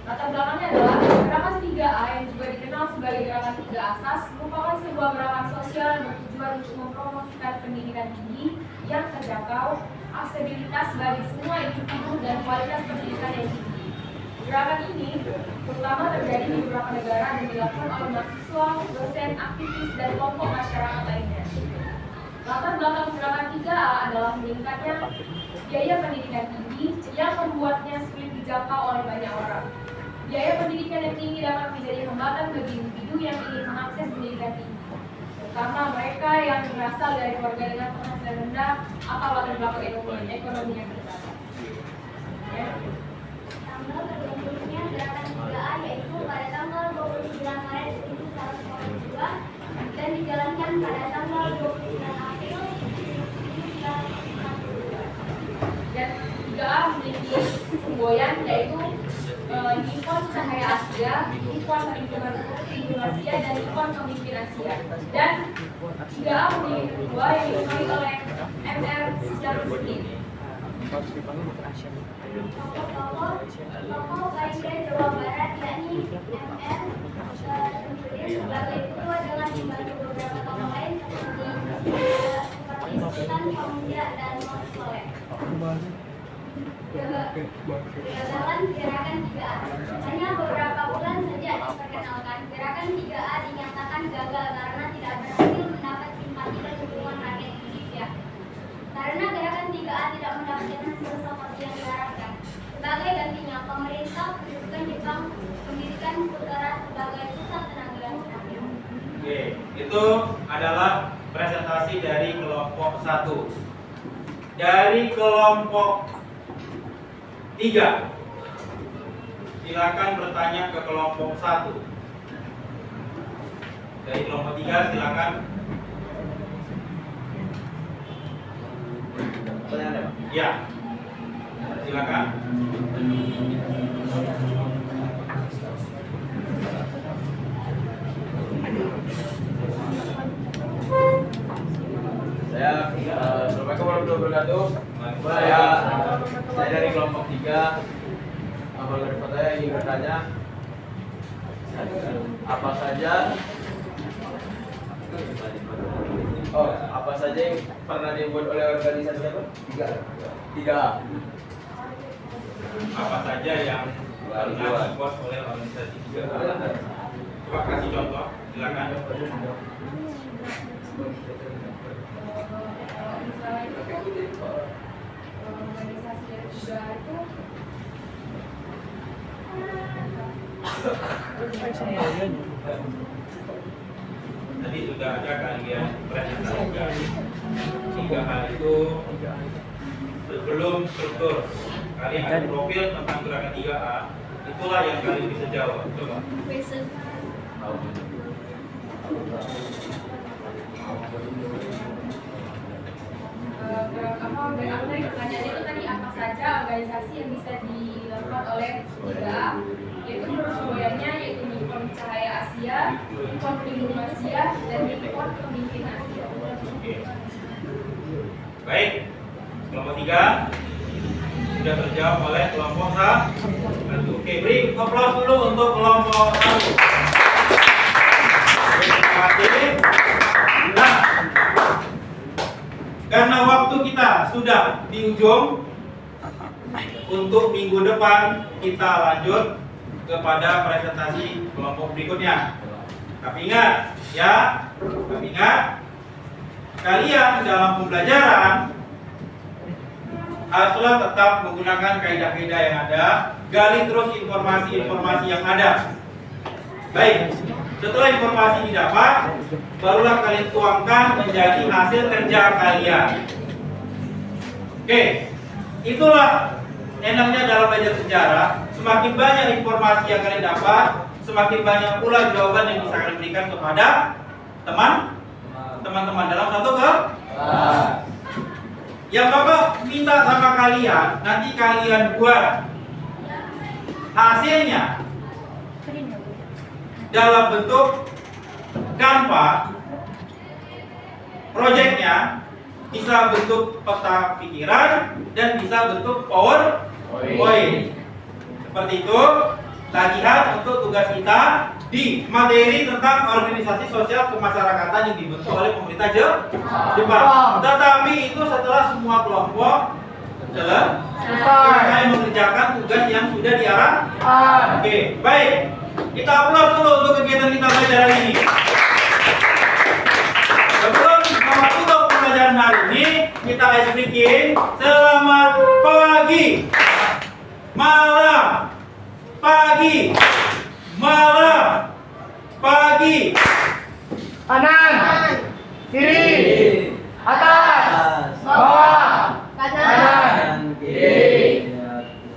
Latar belakangnya adalah gerakan 3A yang juga dikenal sebagai gerakan 3 asas merupakan sebuah gerakan sosial yang bertujuan untuk mempromosikan pendidikan tinggi yang terjangkau, aksesibilitas bagi semua individu dan kualitas pendidikan yang tinggi. Gerakan ini terutama terjadi di beberapa negara dan dilakukan oleh mahasiswa, dosen, aktivis, dan kelompok masyarakat lainnya. Latar belakang gerakan 3A adalah meningkatnya biaya pendidikan tinggi yang membuatnya sulit dijangkau oleh banyak orang. Biaya pendidikan yang tinggi dapat menjadi hambatan bagi individu yang ingin mengakses pendidikan tinggi, terutama mereka yang berasal dari keluarga dengan penghasilan rendah atau latar belakang ekonomi yang terbatas. Ya. Tanggal terbentuknya gerakan 3A yaitu pada tanggal 29 Maret 1982 dan dijalankan pada tanggal 29 April 1942. Dan 3A memiliki semboyan yaitu ikon cahaya Asia, ikon perlindungan Asia, dan ikon pemimpin Asia. Dan 3A memiliki ketua yang dipimpin oleh MR Syarifudin. Tokoh Presiden Jawa Barat yakni MR Syarifudin sebagai ketua dengan dibantu beberapa tokoh lain seperti Sultan Pemuda dan Mas Soleh. Gagasan gerakan 3A. Hanya beberapa bulan sejak diperkenalkan, gerakan 3A dinyatakan gagal karena tidak berhasil mendapat simpati dan dukungan rakyat Indonesia. Karena gerakan 3A tidak mendapatkan hasil seperti yang diharapkan. Sebagai gantinya, pemerintah memutuskan Jepang mendirikan Putera sebagai pusat tenaga nuklir. Oke, itu adalah presentasi dari kelompok 1. Dari kelompok 3, silakan bertanya ke kelompok 1. Dari kelompok 3 silakan. Ya, silakan. Assalamualaikum warahmatullahi wabarakatuh. Saya dari kelompok 3. Abang dari saya ingin bertanya, apa saja yang pernah dibuat oleh organisasi apa? 3A. Apa saja yang pernah dibuat oleh organisasi 3A? Coba kasih contoh, silakan. Organisasi dari 3A itu Tadi sudah ada kalian presentasikan 3A itu sebelum struktur. Kalian ada profil tentang gerakan 3A, itulah yang kalian bisa jawab. Coba. Pertanyaannya itu tadi apa saja organisasi yang bisa dilakukan oleh 3A, yaitu menurut semuanya yaitu Nippon Cahaya Asia, Nippon Pelindung Asia, dan Nippon Pemimpin Asia. Baik, kelompok 3 sudah terjawab oleh kelompok 1. Oke, beri aplaus dulu untuk kelompok 1. Terima kasih. Nah, karena waktu kita sudah di ujung, untuk minggu depan kita lanjut kepada presentasi kelompok berikutnya. Tapi ingat, ya, kalian dalam pembelajaran haruslah tetap menggunakan kaidah-kaidah yang ada, gali terus informasi-informasi yang ada. Baik, setelah informasi didapat, barulah kalian tuangkan menjadi hasil kerja kalian. Oke, itulah enaknya dalam belajar sejarah. Semakin banyak informasi yang kalian dapat, semakin banyak pula jawaban yang bisa kalian berikan kepada teman-teman dalam satu kelas. Yang Bapak minta sama kalian, nanti kalian buat hasilnya dalam bentuk Canva. Proyeknya bisa bentuk peta pikiran dan bisa bentuk PowerPoint. Seperti itu latihan untuk tugas kita di materi tentang organisasi sosial kemasyarakatan yang dibentuk oleh pemerintah Jepang. Tetapi itu setelah semua kelompok selesai mengerjakan tugas yang sudah diarahkan. Oke, baik. Kita aplaus dulu untuk kegiatan kita belajar hari ini. Sebelum menutup pembelajaran hari ini, kita ice breaking. Selamat pagi, malam, pagi, malam, pagi, Kanan, kiri, atas, bawah, kanan, kiri,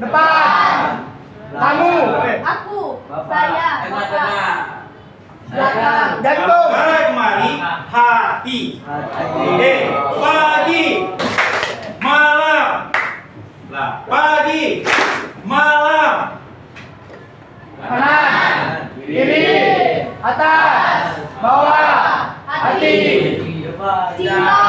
depan, kamu, Aku, saya, Bapak. Belakang. jantung, Sekarang kemari hati. Oke, pagi, malam, lah pagi, malam, kanan, kiri, atas, bawah, hati, Cinta.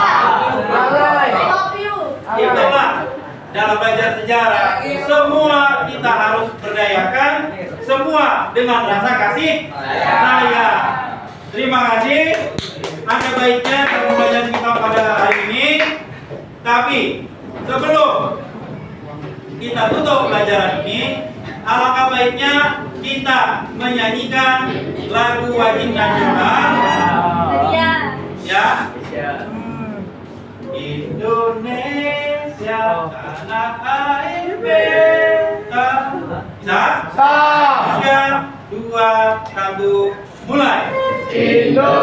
Alay. Love you. itulah dalam belajar sejarah. Semua kita harus berdayakan, semua dengan rasa kasih sayang. Terima kasih. Ada baiknya dalam pembelajaran kita pada hari ini. Tapi sebelum kita tutup pelajaran ini, alangkah baiknya kita menyanyikan lagu wajib nasional. Iya. Ya, Indonesia tanah air beta. Bisa? 3, 2, 1, mulai. Indonesia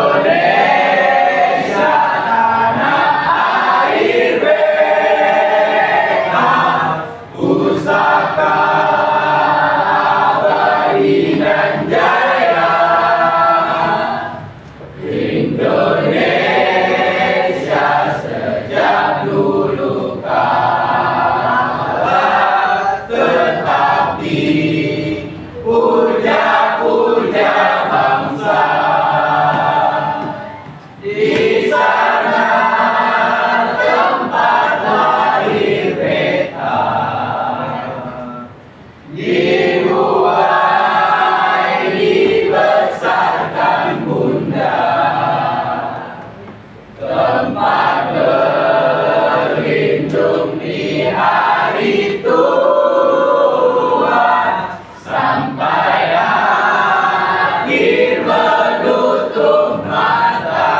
tanah air beta, pusaka abadi dan jaya. Indonesia sejak dulu kala tetap dipuja-puja bangsa. Di sana tempat lahir beta, dibuai dibesarkan bunda, tempat berlindung di hari tua, sampai akhir menutup mata.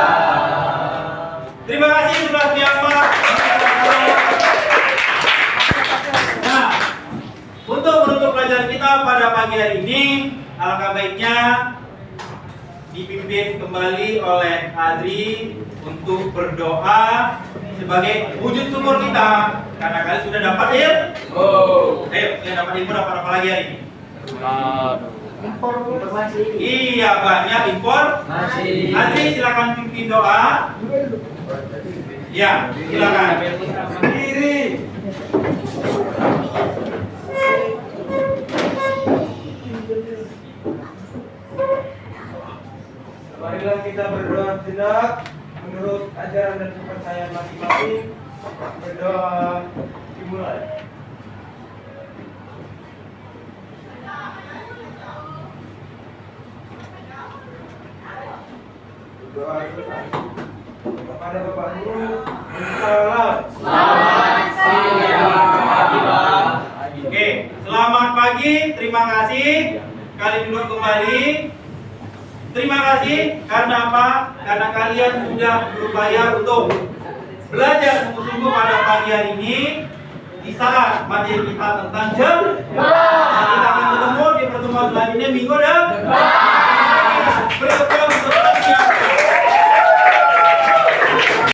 Terima kasih sudah siapa. Nah, untuk menutup pelajaran kita pada pagi hari ini, alangkah baiknya dipimpin kembali oleh Adri untuk berdoa sebagai wujud syukur kita karena kalian sudah dapat ilmu. Ayo, sudah dapat ilmu, dapat apa lagi hari ini? Informasi. Iya, banyak informasi. Adri silakan pimpin doa. Ya, silakan. Kiri, bertindak menurut ajaran dan kepercayaan masing-masing. Berdoa dimulai. Doa selesai. Kepada Bapak Guru, salam. Selamat siang. Oke, selamat pagi. Terima kasih. Kalian duduk kembali. Terima kasih karena apa? Karena kalian sudah berupaya untuk belajar sungguh-sungguh pada pagi hari ini di saat materi kita tentang jam. Kita akan ketemu di pertemuan selanjutnya minggu depan. Berikutnya